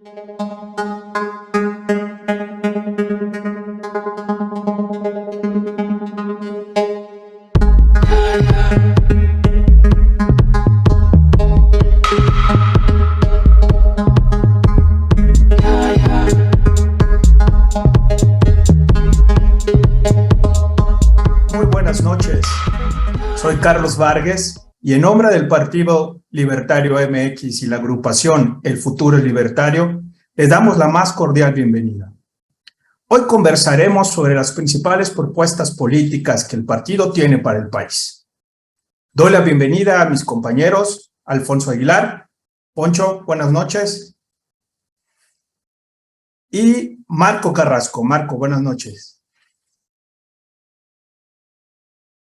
Muy buenas noches. Soy Carlos Vargas y en nombre del Partido Libertario MX y la agrupación El Futuro es Libertario, les damos la más cordial bienvenida. Hoy conversaremos sobre las principales propuestas políticas que el partido tiene para el país. Doy la bienvenida a mis compañeros, Alfonso Aguilar. Poncho, buenas noches. Y Marco Carrasco. Marco, buenas noches.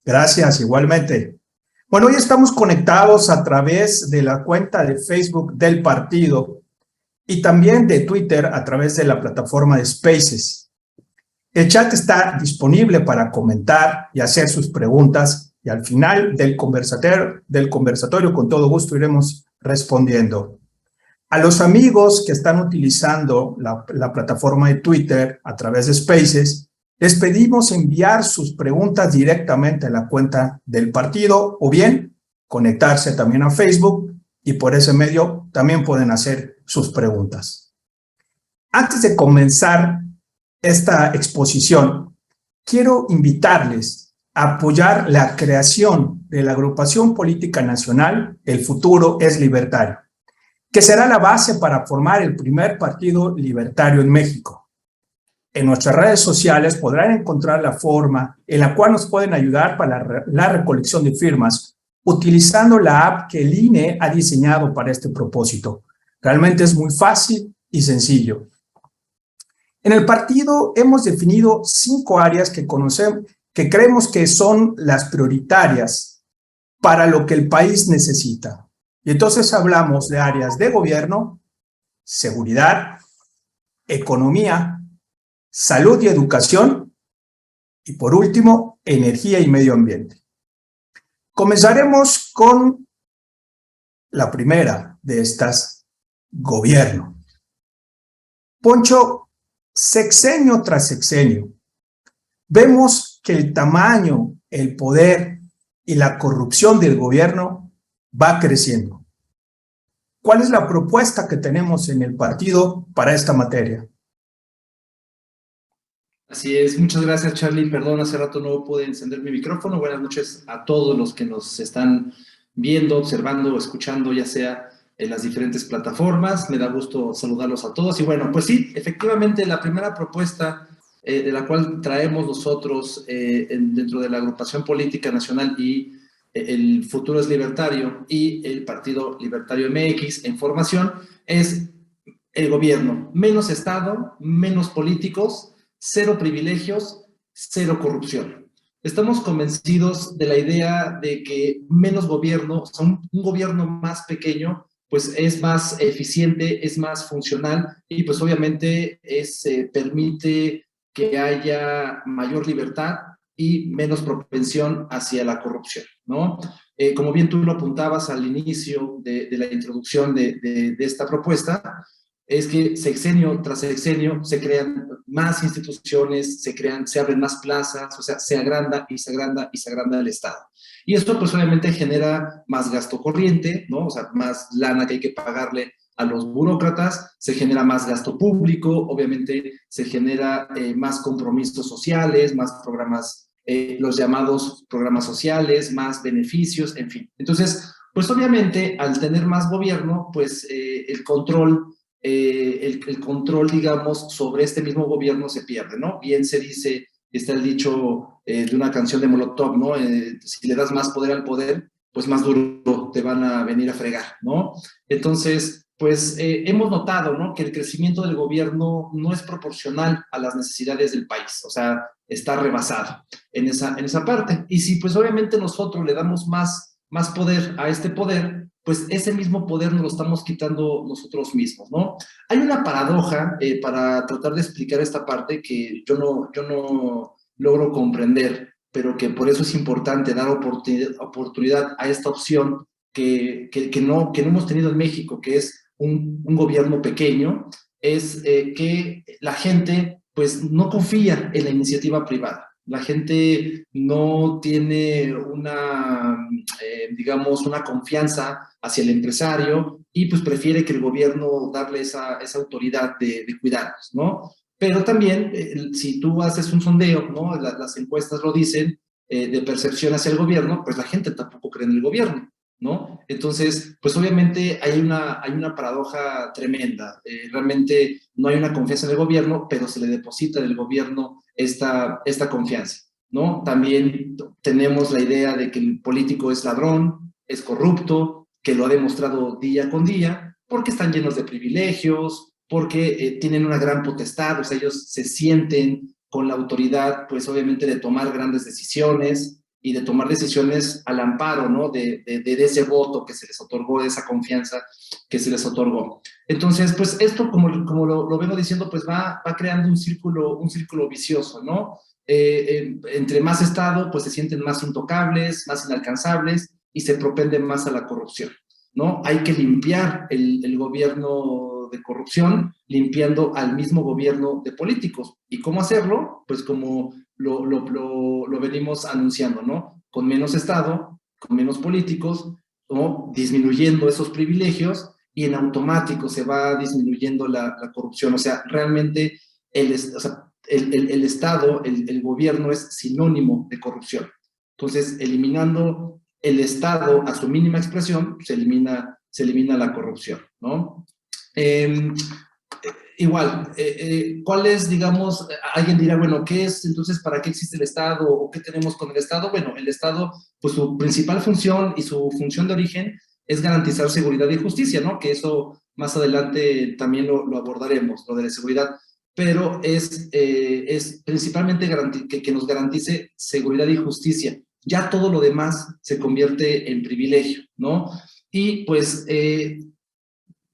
Gracias, igualmente. Bueno, hoy estamos conectados a través de la cuenta de Facebook del partido y también de Twitter a través de la plataforma de Spaces. El chat está disponible para comentar y hacer sus preguntas y al final del conversatorio con todo gusto iremos respondiendo. A los amigos que están utilizando la plataforma de Twitter a través de Spaces, les pedimos enviar sus preguntas directamente a la cuenta del partido o bien conectarse también a Facebook y por ese medio también pueden hacer sus preguntas. Antes de comenzar esta exposición, quiero invitarles a apoyar la creación de la agrupación política nacional El Futuro es Libertario, que será la base para formar el primer partido libertario en México. En nuestras redes sociales podrán encontrar la forma en la cual nos pueden ayudar para la recolección de firmas utilizando la app que el INE ha diseñado para este propósito. Realmente es muy fácil y sencillo. En el partido hemos definido 5 áreas que creemos que son las prioritarias para lo que el país necesita. Y entonces hablamos de áreas de gobierno, seguridad, economía, salud y educación, y por último, energía y medio ambiente. Comenzaremos con la primera de estas, gobierno. Poncho, sexenio tras sexenio, vemos que el tamaño, el poder y la corrupción del gobierno va creciendo. ¿Cuál es la propuesta que tenemos en el partido para esta materia? Así es, muchas gracias Charlie, perdón, hace rato no pude encender mi micrófono. Buenas noches a todos los que nos están viendo, observando, escuchando, ya sea en las diferentes plataformas. Me da gusto saludarlos a todos y bueno, pues sí, efectivamente la primera propuesta de la cual traemos nosotros dentro de la agrupación política nacional y el Futuro es Libertario y el Partido Libertario MX en formación es el gobierno, menos Estado, menos políticos, cero privilegios, cero corrupción. Estamos convencidos de la idea de que menos gobierno, o sea, un gobierno más pequeño, pues es más eficiente, es más funcional y pues obviamente permite que haya mayor libertad y menos propensión hacia la corrupción, ¿no? Como bien tú lo apuntabas al inicio de la introducción de esta propuesta, es que sexenio tras sexenio se crean más instituciones, se abren más plazas, o sea, se agranda y se agranda y se agranda el Estado. Y esto pues obviamente genera más gasto corriente, ¿no? O sea, más lana que hay que pagarle a los burócratas, se genera más gasto público, obviamente se genera más compromisos sociales, más programas, los llamados programas sociales, más beneficios, en fin. Entonces, pues obviamente al tener más gobierno, pues el control, digamos, sobre este mismo gobierno se pierde, ¿no? Bien se dice, está el dicho de una canción de Molotov, ¿no? Si le das más poder al poder, pues más duro te van a venir a fregar, ¿no? Entonces, pues hemos notado, ¿no? Que el crecimiento del gobierno no es proporcional a las necesidades del país, o sea, está rebasado en esa parte. Y si pues obviamente nosotros le damos más poder a este poder, pues ese mismo poder nos lo estamos quitando nosotros mismos, ¿no? Hay una paradoja para tratar de explicar esta parte que yo no logro comprender, pero que por eso es importante dar oportunidad a esta opción que no hemos tenido en México, que es un gobierno pequeño, es que la gente pues no confía en la iniciativa privada. La gente no tiene digamos, una confianza hacia el empresario y pues prefiere que el gobierno darle esa autoridad de cuidarlos, ¿no? Pero también, si tú haces un sondeo, ¿no? Las encuestas lo dicen, de percepción hacia el gobierno, pues la gente tampoco cree en el gobierno, ¿no? Entonces, pues obviamente hay una paradoja tremenda. Realmente no hay una confianza en el gobierno, pero se le deposita del gobierno esta confianza, ¿no? También tenemos la idea de que el político es ladrón, es corrupto, que lo ha demostrado día con día, porque están llenos de privilegios, porque tienen una gran potestad, o sea, ellos se sienten con la autoridad, pues obviamente de tomar grandes decisiones y de tomar decisiones al amparo, ¿no? De ese voto que se les otorgó, de esa confianza que se les otorgó. Entonces, pues esto, como lo vengo diciendo, pues va creando un círculo vicioso, ¿no? Entre más Estado, pues se sienten más intocables, más inalcanzables y se propenden más a la corrupción, ¿no? Hay que limpiar el gobierno de corrupción, limpiando al mismo gobierno de políticos. ¿Y cómo hacerlo? Pues como lo venimos anunciando, ¿no? Con menos Estado, con menos políticos, ¿no? Disminuyendo esos privilegios y en automático se va disminuyendo la corrupción. O sea, realmente el Estado, el gobierno es sinónimo de corrupción. Entonces, eliminando el Estado a su mínima expresión, se elimina la corrupción, ¿no? Igual, ¿cuál es, digamos, alguien dirá, bueno, ¿qué es entonces, para qué existe el Estado o qué tenemos con el Estado? Bueno, el Estado, pues su principal función y su función de origen es garantizar seguridad y justicia, ¿no? Que eso más adelante también lo abordaremos, lo de la seguridad, pero es principalmente que nos garantice seguridad y justicia. Ya todo lo demás se convierte en privilegio, ¿no? Y pues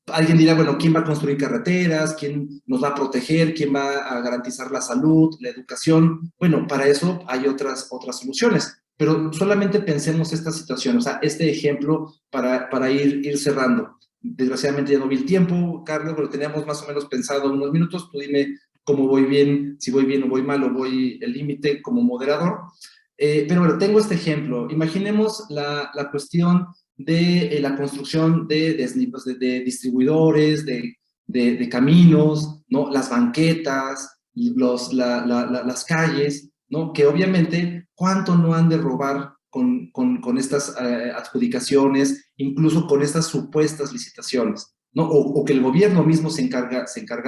alguien dirá, bueno, ¿quién va a construir carreteras? ¿Quién nos va a proteger? ¿Quién va a garantizar la salud, la educación? Bueno, para eso hay otras soluciones, pero solamente pensemos esta situación, o sea, este ejemplo para ir cerrando. Desgraciadamente ya no vi el tiempo, Carlos, pero teníamos más o menos pensado unos minutos. Tú dime cómo voy bien, si voy bien o voy mal o voy el límite como moderador. Pero bueno, tengo este ejemplo. Imaginemos la cuestión de la construcción de distribuidores, de caminos, ¿no? Las banquetas, las calles, ¿no? Que obviamente, ¿cuánto no han de robar con estas adjudicaciones, incluso con estas supuestas licitaciones, ¿no? O que el gobierno mismo se encarga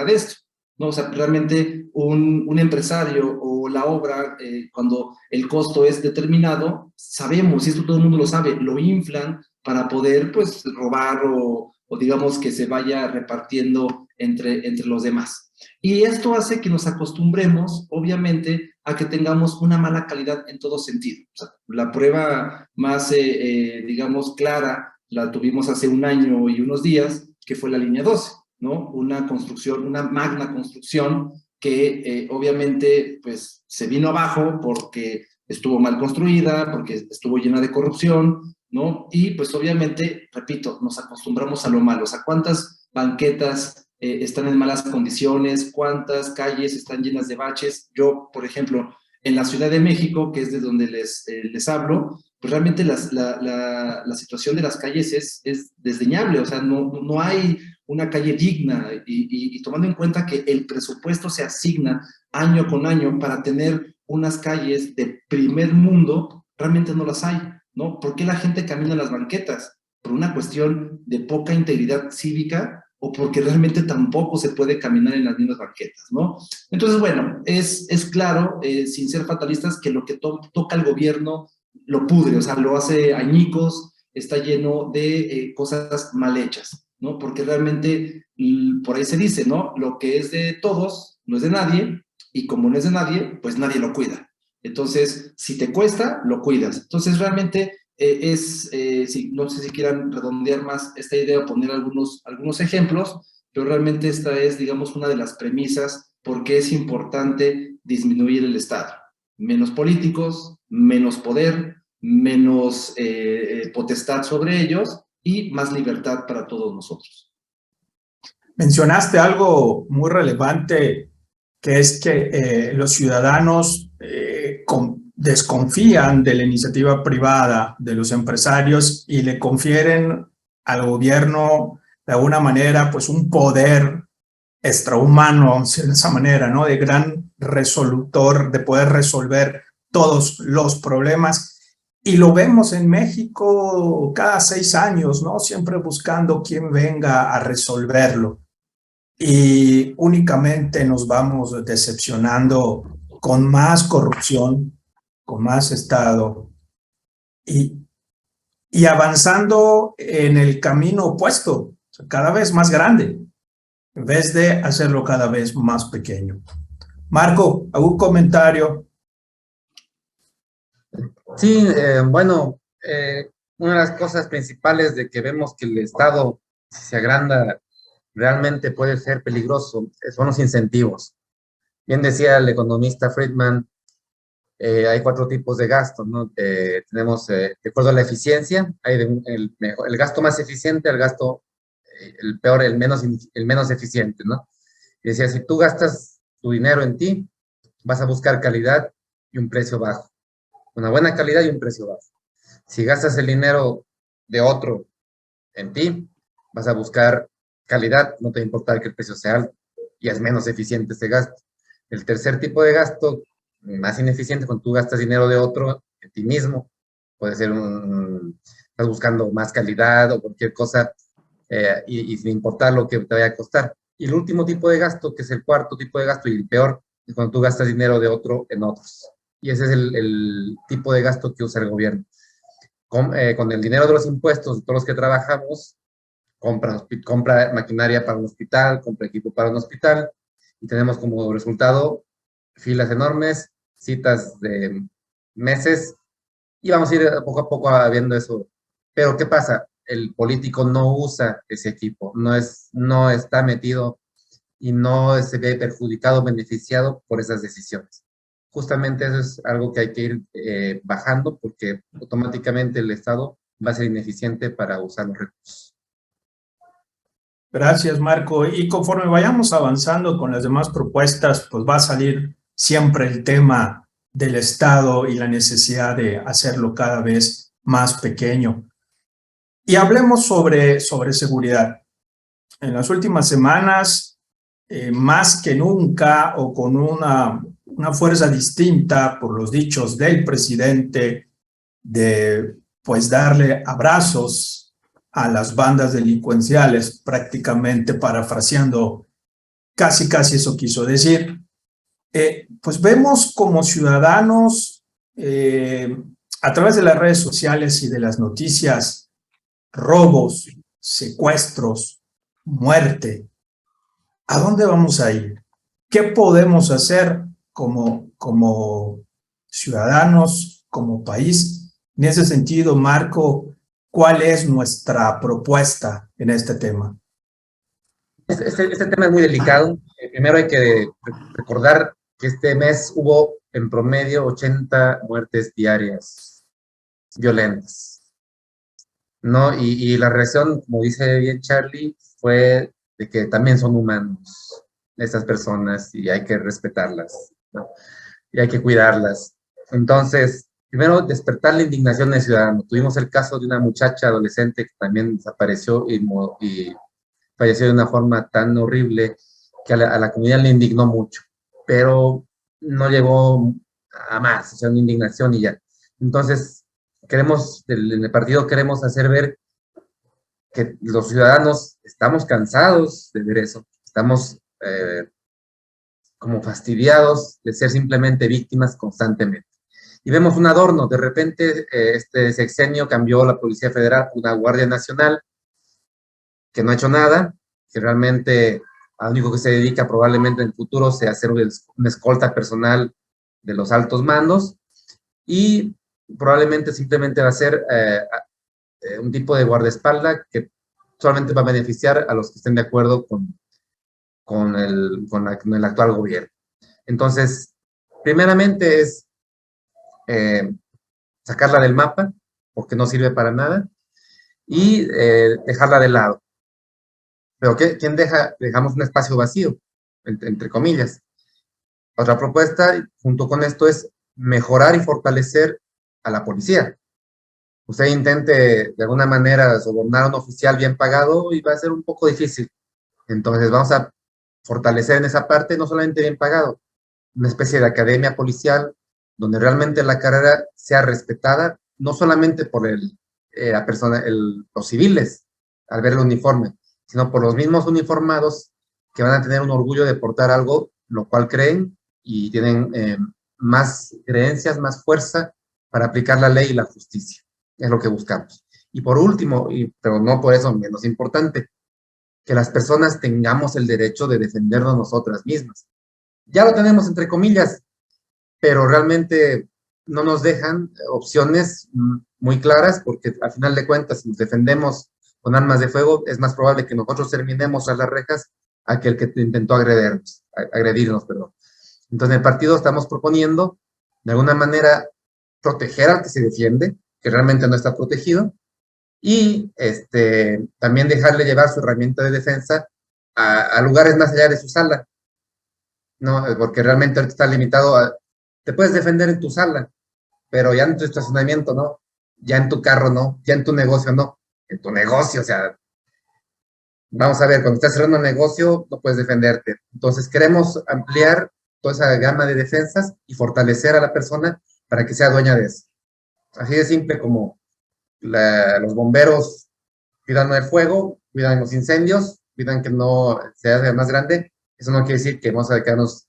de esto, ¿no? O sea, realmente un empresario o la obra, cuando el costo es determinado, sabemos, y esto todo el mundo lo sabe, lo inflan para poder, pues, robar o digamos que se vaya repartiendo entre los demás. Y esto hace que nos acostumbremos, obviamente, a que tengamos una mala calidad en todo sentido. O sea, la prueba más, digamos, clara la tuvimos hace un año y unos días, que fue la línea 12, ¿no? Una construcción, una magna construcción que obviamente, pues, se vino abajo porque estuvo mal construida, porque estuvo llena de corrupción, ¿no? Y pues obviamente, repito, nos acostumbramos a lo malo. O sea, ¿cuántas banquetas están en malas condiciones? ¿Cuántas calles están llenas de baches? Yo, por ejemplo, en la Ciudad de México, que es de donde les hablo, pues realmente la situación de las calles es desdeñable. O sea, no hay una calle digna y tomando en cuenta que el presupuesto se asigna año con año para tener unas calles de primer mundo, realmente no las hay, ¿no? ¿Por qué la gente camina en las banquetas? ¿Por una cuestión de poca integridad cívica o porque realmente tampoco se puede caminar en las mismas banquetas, ¿no? Entonces, bueno, es claro, sin ser fatalistas, que lo que toca el gobierno lo pudre, o sea, lo hace añicos, está lleno de cosas mal hechas, ¿no? Porque realmente, por ahí se dice, ¿no? Lo que es de todos no es de nadie, y como no es de nadie, pues nadie lo cuida. Entonces, si te cuesta, lo cuidas. Entonces, realmente no sé si quieran redondear más esta idea o poner algunos ejemplos, pero realmente esta es, digamos, una de las premisas por qué es importante disminuir el Estado. Menos políticos, menos poder, menos potestad sobre ellos y más libertad para todos nosotros. Mencionaste algo muy relevante, que es que los ciudadanos desconfían de la iniciativa privada, de los empresarios, y le confieren al gobierno de alguna manera pues un poder extrahumano, de esa manera, ¿no? De gran resolutor, de poder resolver todos los problemas. Y lo vemos en México cada 6 años, ¿no? Siempre buscando quién venga a resolverlo. Y únicamente nos vamos decepcionando con más corrupción, con más Estado y, y avanzando en el camino opuesto, o sea, cada vez más grande, en vez de hacerlo cada vez más pequeño. Marco, ¿algún comentario? Sí, bueno, una de las cosas principales de que vemos que el Estado, si se agranda, realmente puede ser peligroso, son los incentivos. Bien decía el economista Friedman, hay 4 tipos de gasto, ¿no? Tenemos, de acuerdo a la eficiencia, hay el gasto más eficiente, el gasto, el peor, el menos eficiente, ¿no? Y decía, si tú gastas tu dinero en ti, vas a buscar calidad y un precio bajo. Una buena calidad y un precio bajo. Si gastas el dinero de otro en ti, vas a buscar calidad, no te va a importar que el precio sea alto y es menos eficiente ese gasto. El tercer tipo de gasto, más ineficiente, cuando tú gastas dinero de otro en ti mismo, puede ser estás buscando más calidad o cualquier cosa y sin importar lo que te vaya a costar. Y el último tipo de gasto, que es el cuarto tipo de gasto y el peor, es cuando tú gastas dinero de otro en otros. Y ese es el tipo de gasto que usa el gobierno. Con el dinero de los impuestos de todos los que trabajamos, compra maquinaria para un hospital, compra equipo para un hospital, y tenemos como resultado filas enormes, citas de meses, y vamos a ir poco a poco viendo eso. Pero ¿qué pasa? El político no usa ese equipo, no está metido y no se ve perjudicado o beneficiado por esas decisiones. Justamente eso es algo que hay que ir bajando porque automáticamente el Estado va a ser ineficiente para usar los recursos. Gracias, Marco. Y conforme vayamos avanzando con las demás propuestas, pues va a salir siempre el tema del Estado y la necesidad de hacerlo cada vez más pequeño. Y hablemos sobre seguridad. En las últimas semanas, más que nunca o con una fuerza distinta por los dichos del presidente de pues darle abrazos a las bandas delincuenciales, prácticamente parafraseando, casi eso quiso decir. Pues vemos como ciudadanos a través de las redes sociales y de las noticias, robos, secuestros, muerte. ¿A dónde vamos a ir? ¿Qué podemos hacer como ciudadanos, como país? En ese sentido, Marco, ¿cuál es nuestra propuesta en este tema? Este tema es muy delicado. Primero hay que recordar que este mes hubo en promedio 80 muertes diarias violentas, ¿no? Y la reacción, como dice bien Charlie, fue de que también son humanos estas personas y hay que respetarlas, ¿no? Y hay que cuidarlas. Entonces, primero, despertar la indignación del ciudadano. Tuvimos el caso de una muchacha adolescente que también desapareció y falleció de una forma tan horrible que a la comunidad le indignó mucho, pero no llegó a más, o sea, una indignación y ya. Entonces, en el partido queremos hacer ver que los ciudadanos estamos cansados de ver eso, estamos como fastidiados de ser simplemente víctimas constantemente. Y vemos un adorno, de repente este sexenio cambió la Policía Federal por una Guardia Nacional que no ha hecho nada, que realmente a lo único que se dedica probablemente en el futuro sea hacer una escolta personal de los altos mandos y probablemente simplemente va a ser un tipo de guardaespaldas que solamente va a beneficiar a los que estén de acuerdo con el actual gobierno. Entonces, primeramente es sacarla del mapa, porque no sirve para nada, y dejarla de lado. Pero ¿quién dejamos un espacio vacío, entre comillas? Otra propuesta, junto con esto, es mejorar y fortalecer a la policía. Usted intente de alguna manera sobornar a un oficial bien pagado y va a ser un poco difícil. Entonces vamos a fortalecer en esa parte, no solamente bien pagado, una especie de academia policial donde realmente la carrera sea respetada, no solamente por la persona, los civiles al ver el uniforme, sino por los mismos uniformados que van a tener un orgullo de portar algo, lo cual creen y tienen más creencias, más fuerza para aplicar la ley y la justicia. Es lo que buscamos. Y por último, pero no por eso menos importante, que las personas tengamos el derecho de defendernos nosotras mismas. Ya lo tenemos entre comillas, pero realmente no nos dejan opciones muy claras, porque al final de cuentas, si nos defendemos con armas de fuego, es más probable que nosotros terminemos a las rejas a que el que intentó agredirnos. Perdón. Entonces, en el partido estamos proponiendo, de alguna manera, proteger al que se defiende, que realmente no está protegido, y también dejarle llevar su herramienta de defensa a lugares más allá de su sala, ¿no? Porque realmente ahorita está limitado te puedes defender en tu sala, pero ya en tu estacionamiento no, ya en tu carro no, ya en tu negocio no, en tu negocio, o sea, vamos a ver, cuando estás cerrando un negocio no puedes defenderte. Entonces queremos ampliar toda esa gama de defensas y fortalecer a la persona para que sea dueña de eso. Así de simple como los bomberos cuidan el fuego, cuidan los incendios, cuidan que no se haga más grande. Eso no quiere decir que vamos a quedarnos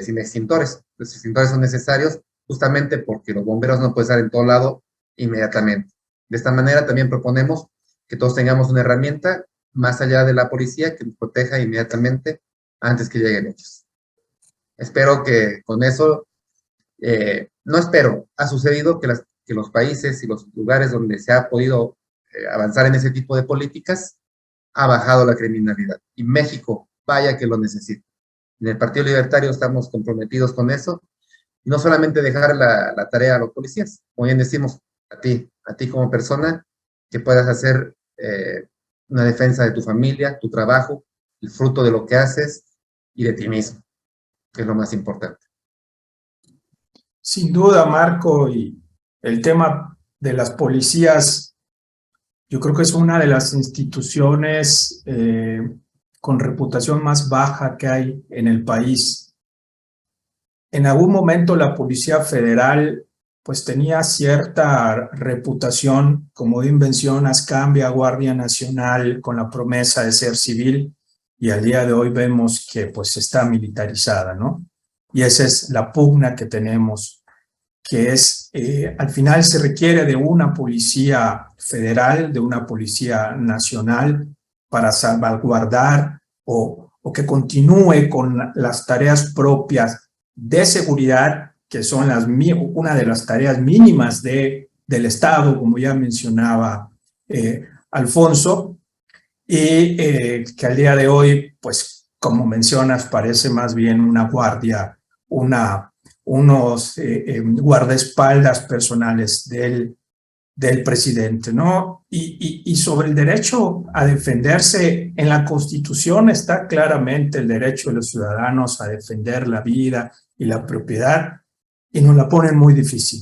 sin extintores. Los extintores son necesarios justamente porque los bomberos no pueden estar en todo lado inmediatamente. De esta manera también proponemos que todos tengamos una herramienta más allá de la policía que nos proteja inmediatamente antes que lleguen ellos. Espero que con eso, no espero, ha sucedido que los países y los lugares donde se ha podido avanzar en ese tipo de políticas, ha bajado la criminalidad. Y México, vaya que lo necesita. En el Partido Libertario estamos comprometidos con eso. Y no solamente dejar la tarea a los policías, como bien decimos, a ti como persona, que puedas hacer una defensa de tu familia, tu trabajo, el fruto de lo que haces y de ti mismo, que es lo más importante. Sin duda, Marco, y el tema de las policías, yo creo que es una de las instituciones con reputación más baja que hay en el país. En algún momento la Policía Federal pues tenía cierta reputación, como bien mencionas, cambia a Guardia Nacional con la promesa de ser civil, y al día de hoy vemos que pues está militarizada, ¿no? Y esa es la pugna que tenemos, que es, al final se requiere de una policía federal, de una policía nacional para salvaguardar o que continúe con las tareas propias de seguridad, que son una de las tareas mínimas del Estado, como ya mencionaba Alfonso, y que al día de hoy, pues como mencionas, parece más bien una guardia, unos guardaespaldas personales del presidente, ¿no? Y sobre el derecho a defenderse, en la Constitución está claramente el derecho de los ciudadanos a defender la vida y la propiedad, y nos la ponen muy difícil.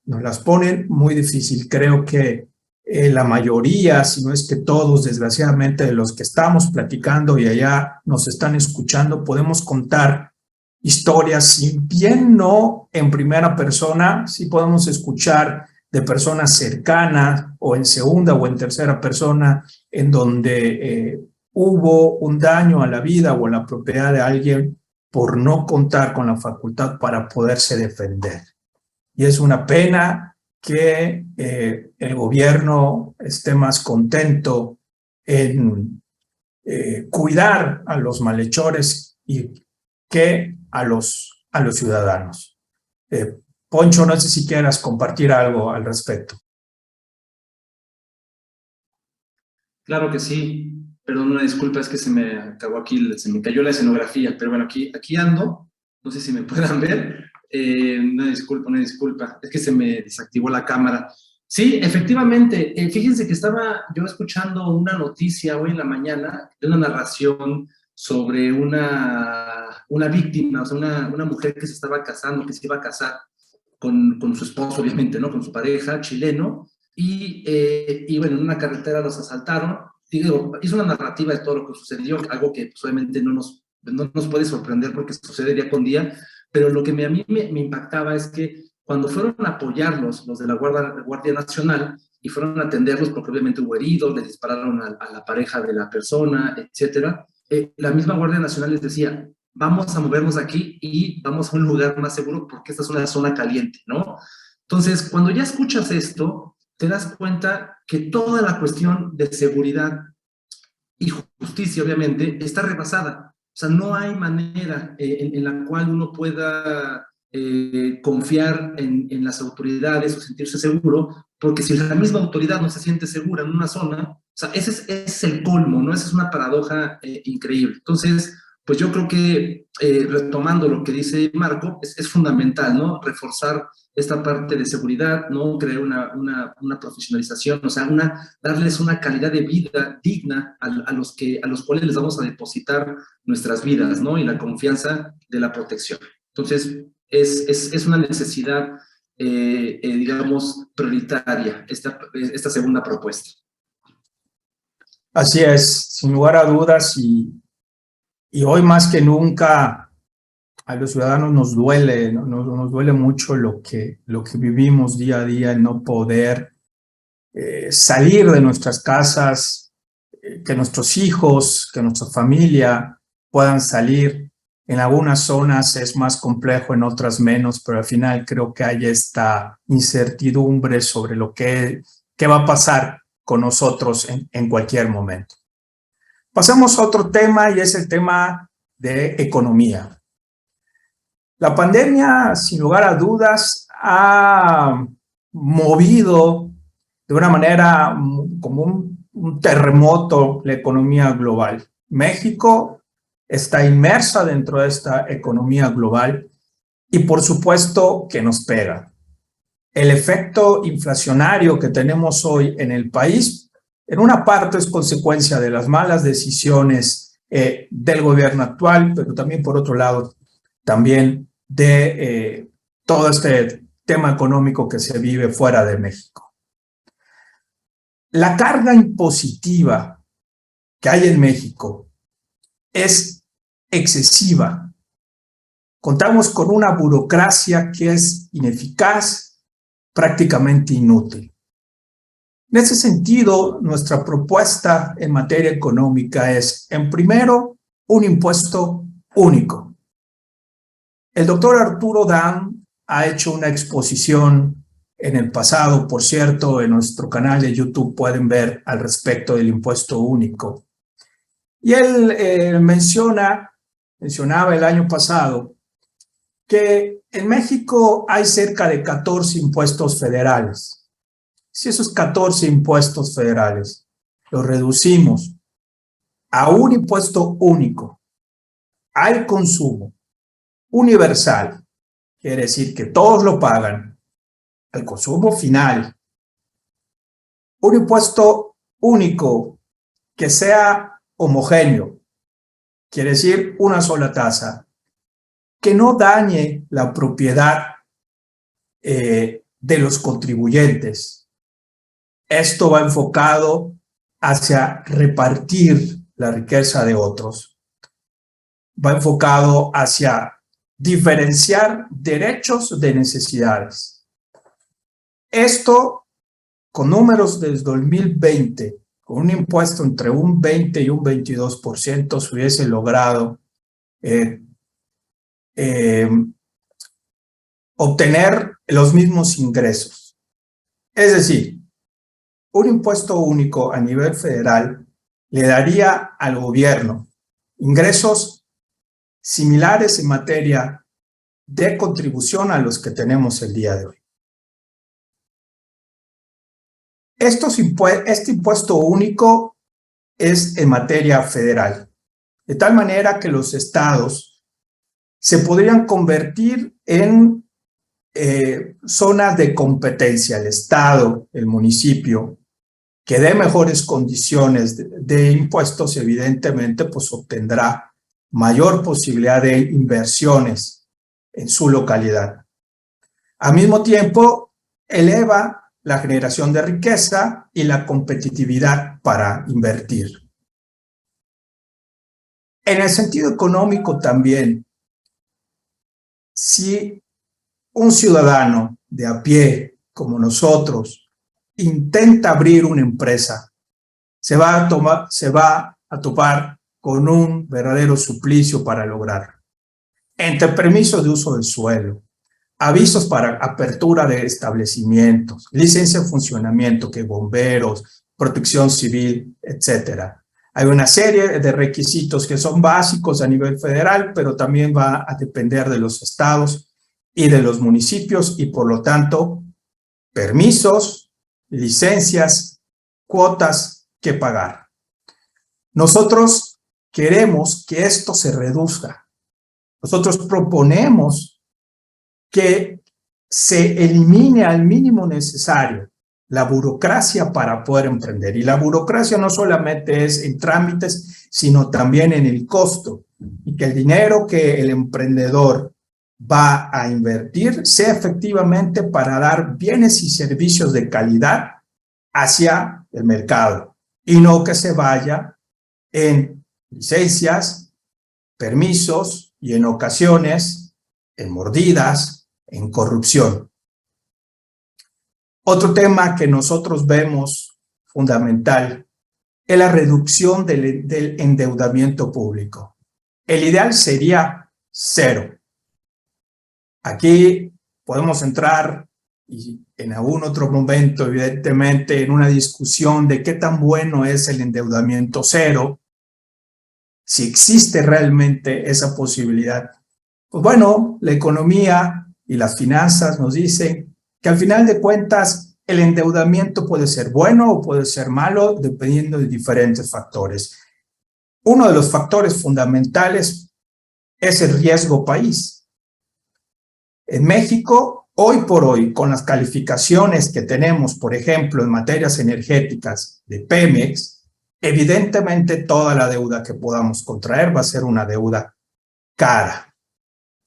Nos las ponen muy difícil. Creo que la mayoría, si no es que todos, desgraciadamente, de los que estamos platicando y allá nos están escuchando, podemos contar historias, si bien no en primera persona, sí podemos escuchar de personas cercanas o en segunda o en tercera persona en donde hubo un daño a la vida o a la propiedad de alguien por no contar con la facultad para poderse defender. Y es una pena que el gobierno esté más contento en cuidar a los malhechores que a los ciudadanos. Poncho, no sé si quieras compartir algo al respecto. Claro que sí. Perdón, una disculpa, es que se me acabó aquí, se me cayó la escenografía, pero bueno, aquí ando. No sé si me puedan ver. Una disculpa. Es que se me desactivó la cámara. Sí, efectivamente. Fíjense que estaba yo escuchando una noticia hoy en la mañana de una narración sobre una víctima, o sea, una mujer que se estaba casando, que se iba a casar con su esposo, obviamente, ¿no? Con su pareja chileno, y bueno, en una carretera los asaltaron. Digo, hizo una narrativa de todo lo que sucedió, algo que pues, obviamente no nos puede sorprender porque sucede día con día, pero lo que a mí me impactaba es que cuando fueron a apoyarlos, los de la Guardia Nacional, y fueron a atenderlos porque obviamente hubo heridos, le dispararon a la pareja de la persona, etcétera, la misma Guardia Nacional les decía, vamos a movernos aquí y vamos a un lugar más seguro porque esta es una zona caliente, ¿no? Entonces, cuando ya escuchas esto, te das cuenta que toda la cuestión de seguridad y justicia, obviamente, está rebasada. O sea, no hay manera en la cual uno pueda confiar en las autoridades o sentirse seguro, porque si la misma autoridad no se siente segura en una zona, o sea, ese es el colmo, ¿no? Esa es una paradoja increíble. Entonces, pues yo creo que retomando lo que dice Marco, es fundamental, ¿no? Reforzar esta parte de seguridad, ¿no? Crear una profesionalización, o sea, darles una calidad de vida digna a los cuales les vamos a depositar nuestras vidas, ¿no? Y la confianza de la protección. Entonces, es una necesidad, digamos, prioritaria, esta segunda propuesta. Así es, sin lugar a dudas, y hoy más que nunca a los ciudadanos nos duele mucho lo que vivimos día a día, el no poder salir de nuestras casas, que nuestros hijos, que nuestra familia puedan salir. En algunas zonas es más complejo, en otras menos, pero al final creo que hay esta incertidumbre sobre qué va a pasar con nosotros en cualquier momento. Pasamos a otro tema y es el tema de economía. La pandemia, sin lugar a dudas, ha movido de una manera como un terremoto la economía global. México está inmersa dentro de esta economía global y por supuesto que nos pega. El efecto inflacionario que tenemos hoy en el país, en una parte es consecuencia de las malas decisiones del gobierno actual, pero también por otro lado, también de todo este tema económico que se vive fuera de México. La carga impositiva que hay en México es excesiva. Contamos con una burocracia que es ineficaz, prácticamente inútil. En ese sentido, nuestra propuesta en materia económica es, en primero, un impuesto único. El doctor Arturo Dan ha hecho una exposición en el pasado, por cierto, en nuestro canal de YouTube pueden ver al respecto del impuesto único. Y él mencionaba el año pasado que en México hay cerca de 14 impuestos federales. Si esos 14 impuestos federales los reducimos a un impuesto único al consumo, universal, quiere decir que todos lo pagan, al consumo final, un impuesto único que sea homogéneo, quiere decir una sola tasa, que no dañe la propiedad de los contribuyentes. Esto va enfocado hacia repartir la riqueza de otros. Va enfocado hacia diferenciar derechos de necesidades. Esto, con números desde 2020, con un impuesto entre un 20 y un 22%, se hubiese logrado obtener los mismos ingresos. Es decir, un impuesto único a nivel federal le daría al gobierno ingresos similares en materia de contribución a los que tenemos el día de hoy. Este impuesto único es en materia federal, de tal manera que los estados se podrían convertir en zonas de competencia, el Estado, el municipio, que dé mejores condiciones de impuestos, evidentemente, pues obtendrá mayor posibilidad de inversiones en su localidad. Al mismo tiempo, eleva la generación de riqueza y la competitividad para invertir. En el sentido económico también, si un ciudadano de a pie, como nosotros, intenta abrir una empresa, se va a topar con un verdadero suplicio para lograrlo. Entre permisos de uso del suelo, avisos para apertura de establecimientos, licencia de funcionamiento, que bomberos, protección civil, etcétera. Hay una serie de requisitos que son básicos a nivel federal, pero también va a depender de los estados y de los municipios y, por lo tanto, permisos, licencias, cuotas que pagar. Nosotros queremos que esto se reduzca. Nosotros proponemos que se elimine al mínimo necesario la burocracia para poder emprender. Y la burocracia no solamente es en trámites, sino también en el costo. Y que el dinero que el emprendedor va a invertir sea efectivamente para dar bienes y servicios de calidad hacia el mercado. Y no que se vaya en licencias, permisos y en ocasiones en mordidas, en corrupción. Otro tema que nosotros vemos fundamental es la reducción del endeudamiento público. El ideal sería cero. Aquí podemos entrar y en algún otro momento, evidentemente, en una discusión de qué tan bueno es el endeudamiento cero, si existe realmente esa posibilidad. Pues bueno, la economía y las finanzas nos dicen que al final de cuentas el endeudamiento puede ser bueno o puede ser malo dependiendo de diferentes factores. Uno de los factores fundamentales es el riesgo país. En México, hoy por hoy, con las calificaciones que tenemos, por ejemplo, en materias energéticas de Pemex, evidentemente toda la deuda que podamos contraer va a ser una deuda cara.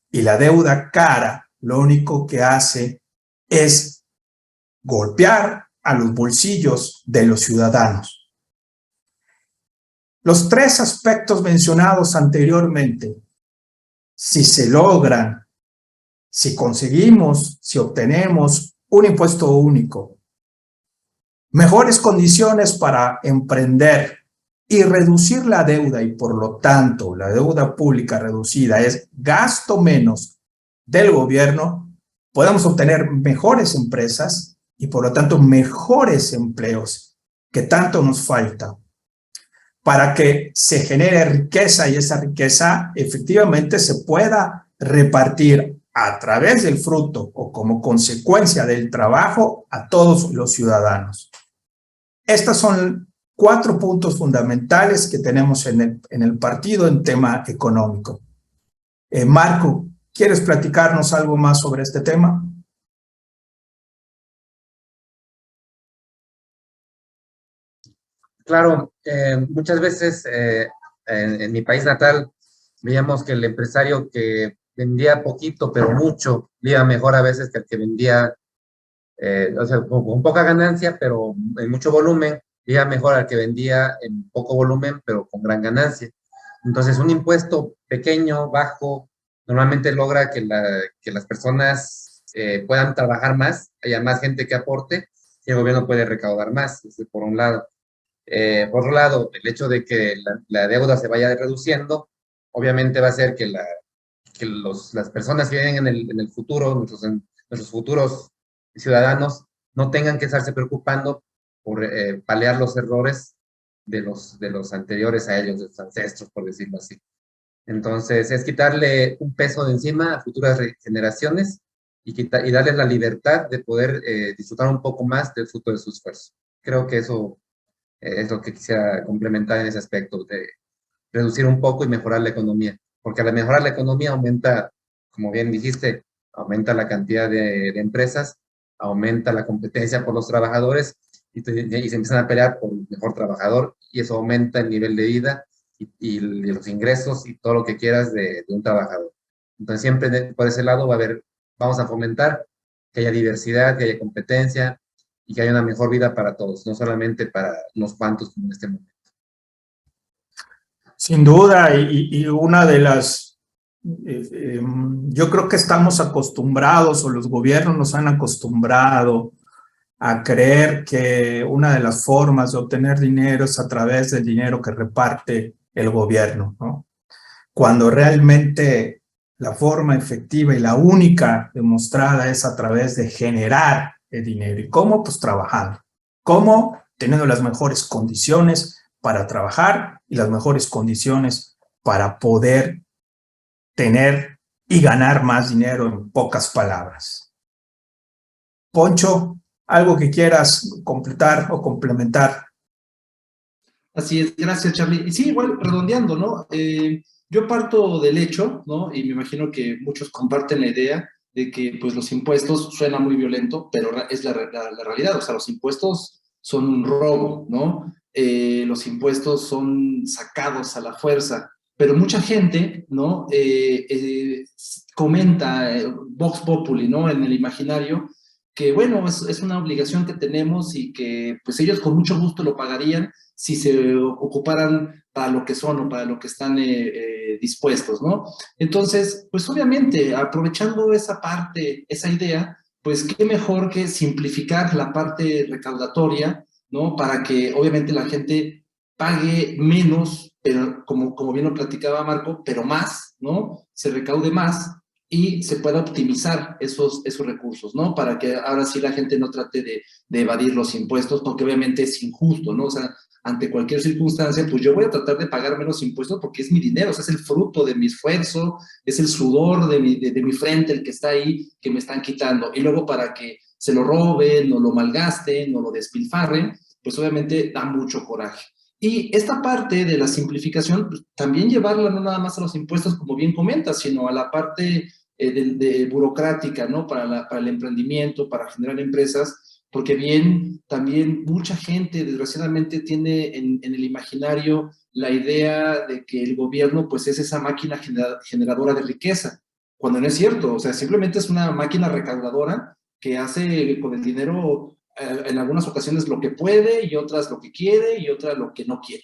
Y la deuda cara lo único que hace es golpear a los bolsillos de los ciudadanos. Los tres aspectos mencionados anteriormente, si se logran, si conseguimos, si obtenemos un impuesto único, mejores condiciones para emprender y reducir la deuda, y por lo tanto la deuda pública reducida es gasto menos del gobierno, podemos obtener mejores empresas y por lo tanto mejores empleos que tanto nos falta para que se genere riqueza y esa riqueza efectivamente se pueda repartir a través del fruto o como consecuencia del trabajo a todos los ciudadanos. Estos son 4 puntos fundamentales que tenemos en el partido en tema económico. Marco, ¿quieres platicarnos algo más sobre este tema? Claro, muchas veces en mi país natal veíamos que el empresario que vendía poquito pero mucho, le iba mejor a veces que el que vendía, o sea, con poca ganancia pero en mucho volumen, le iba mejor al que vendía en poco volumen pero con gran ganancia. Entonces, un impuesto pequeño, bajo, normalmente logra que las personas puedan trabajar más, haya más gente que aporte y el gobierno puede recaudar más, por un lado. Por otro lado, el hecho de que la deuda se vaya reduciendo, obviamente va a hacer que las personas que viven en el futuro, nuestros futuros ciudadanos, no tengan que estarse preocupando por paliar los errores de los anteriores a ellos, de los ancestros, por decirlo así. Entonces, es quitarle un peso de encima a futuras generaciones y darles la libertad de poder disfrutar un poco más del fruto de su esfuerzo. Creo que eso es lo que quisiera complementar en ese aspecto, de reducir un poco y mejorar la economía. Porque al mejorar la economía aumenta, como bien dijiste, aumenta la cantidad de empresas, aumenta la competencia por los trabajadores y se empiezan a pelear por el mejor trabajador y eso aumenta el nivel de vida y los ingresos y todo lo que quieras de un trabajador. Entonces siempre por ese lado vamos a fomentar que haya diversidad, que haya competencia y que haya una mejor vida para todos, no solamente para unos cuantos como en este momento. Sin duda, y una de las, yo creo que estamos acostumbrados, o los gobiernos nos han acostumbrado a creer que una de las formas de obtener dinero es a través del dinero que reparte el gobierno, ¿no? Cuando realmente la forma efectiva y la única demostrada es a través de generar el dinero. ¿Y cómo? Pues trabajando. ¿Cómo? Teniendo las mejores condiciones para trabajar y las mejores condiciones para poder tener y ganar más dinero, en pocas palabras. Poncho, ¿algo que quieras completar o complementar? Así es, gracias, Charlie. Y sí, igual, redondeando, ¿no? Yo parto del hecho, ¿no? Y me imagino que muchos comparten la idea de que, pues, los impuestos suena muy violento, pero es la realidad. O sea, los impuestos son un robo, ¿no? Los impuestos son sacados a la fuerza. Pero mucha gente, ¿no? Comenta, Vox Populi, ¿no? En el imaginario, que, bueno, es una obligación que tenemos y que, pues, ellos con mucho gusto lo pagarían si se ocuparan para lo que son o para lo que están dispuestos, ¿no? Entonces, pues obviamente, aprovechando esa parte, esa idea, pues qué mejor que simplificar la parte recaudatoria, ¿no? Para que obviamente la gente pague menos, pero como bien lo platicaba Marco, pero más, ¿no? Se recaude más y se pueda optimizar esos recursos, ¿no? Para que ahora sí la gente no trate de evadir los impuestos, porque obviamente es injusto, ¿no? O sea, ante cualquier circunstancia, pues yo voy a tratar de pagar menos impuestos porque es mi dinero, o sea, es el fruto de mi esfuerzo, es el sudor de mi frente el que está ahí, que me están quitando. Y luego para que se lo roben, o lo malgasten, o lo despilfarren, pues obviamente da mucho coraje. Y esta parte de la simplificación, pues, también llevarla no nada más a los impuestos, como bien comentas, sino a la parte de burocrática, ¿no? Para el emprendimiento, para generar empresas, porque bien, también mucha gente desgraciadamente tiene en el imaginario la idea de que el gobierno pues es esa máquina generadora de riqueza, cuando no es cierto, o sea, simplemente es una máquina recaudadora que hace con el dinero en algunas ocasiones lo que puede y otras lo que quiere y otras lo que no quiere,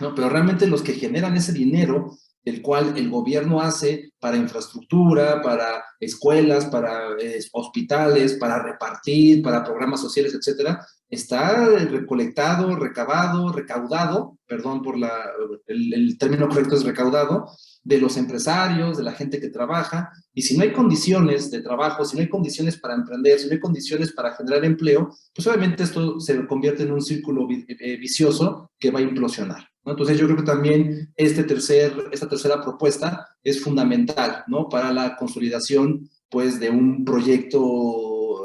¿no? Pero realmente los que generan ese dinero, el cual el gobierno hace para infraestructura, para escuelas, para hospitales, para repartir, para programas sociales, etcétera, está recolectado, recaudado, perdón por el término correcto es recaudado, de los empresarios, de la gente que trabaja, y si no hay condiciones de trabajo, si no hay condiciones para emprender, si no hay condiciones para generar empleo, pues obviamente esto se convierte en un círculo vicioso que va a implosionar, ¿no? Entonces yo creo que también esta tercera propuesta es fundamental, ¿no? Para la consolidación, pues, de un proyecto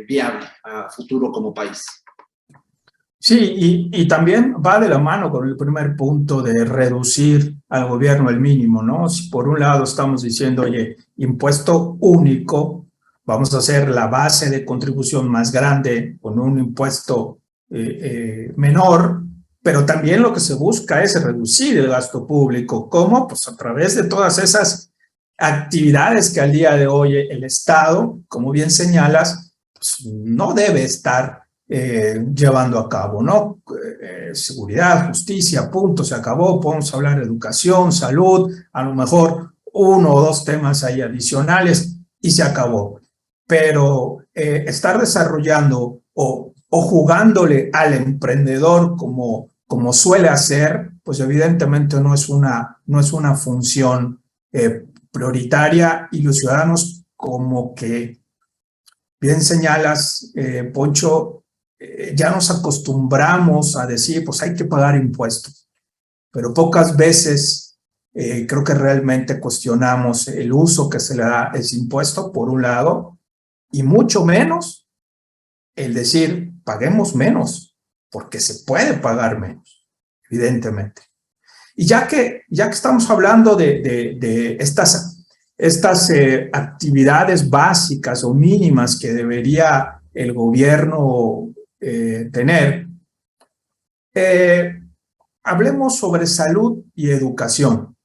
viable a futuro como país. Sí, y también va de la mano con el primer punto de reducir al gobierno el mínimo, ¿no? Si por un lado estamos diciendo, oye, impuesto único, vamos a hacer la base de contribución más grande con un impuesto menor, pero también lo que se busca es reducir el gasto público. ¿Cómo? Pues a través de todas esas actividades que al día de hoy el Estado, como bien señalas, pues no debe estar llevando a cabo, ¿no? Seguridad, justicia, punto, se acabó. Podemos hablar de educación, salud, a lo mejor uno o dos temas ahí adicionales y se acabó. Pero estar desarrollando o jugándole al emprendedor como suele hacer, pues evidentemente no es una función prioritaria, y los ciudadanos, como que bien señalas, Poncho, ya nos acostumbramos a decir, pues hay que pagar impuestos, pero pocas veces creo que realmente cuestionamos el uso que se le da a ese impuesto, por un lado, y mucho menos el decir, paguemos menos, porque se puede pagar menos, evidentemente. Y ya que estamos hablando de estas actividades básicas o mínimas que debería el gobierno tener. Hablemos sobre salud y educación.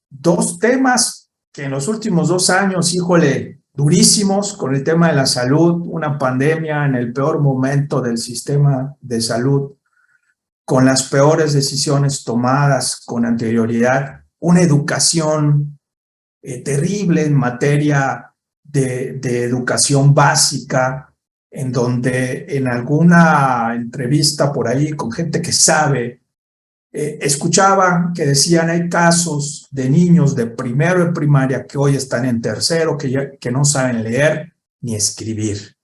Dos temas que en los últimos 2 años, híjole, durísimos con el tema de la salud, una pandemia en el peor momento del sistema de salud, con las peores decisiones tomadas con anterioridad, una educación terrible en materia de educación básica, en donde en alguna entrevista por ahí con gente que sabe, escuchaba que decían hay casos de niños de primero de primaria que hoy están en tercero, que no saben leer ni escribir.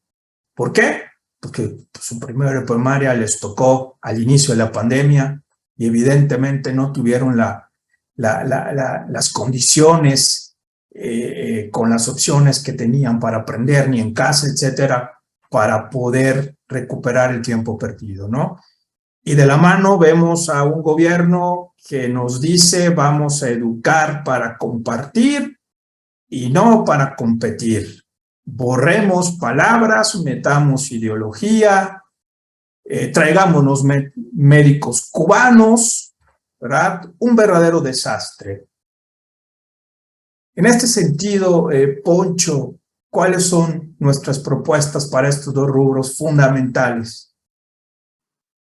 ¿Por qué? Porque su primero de primaria les tocó al inicio de la pandemia y evidentemente no tuvieron las condiciones con las opciones que tenían para aprender, ni en casa, etcétera, para poder recuperar el tiempo perdido, ¿no? Y de la mano vemos a un gobierno que nos dice vamos a educar para compartir y no para competir. Borremos palabras, metamos ideología, traigámonos médicos cubanos, ¿verdad? Un verdadero desastre. En este sentido, Poncho, ¿cuáles son nuestras propuestas para estos 2 rubros fundamentales?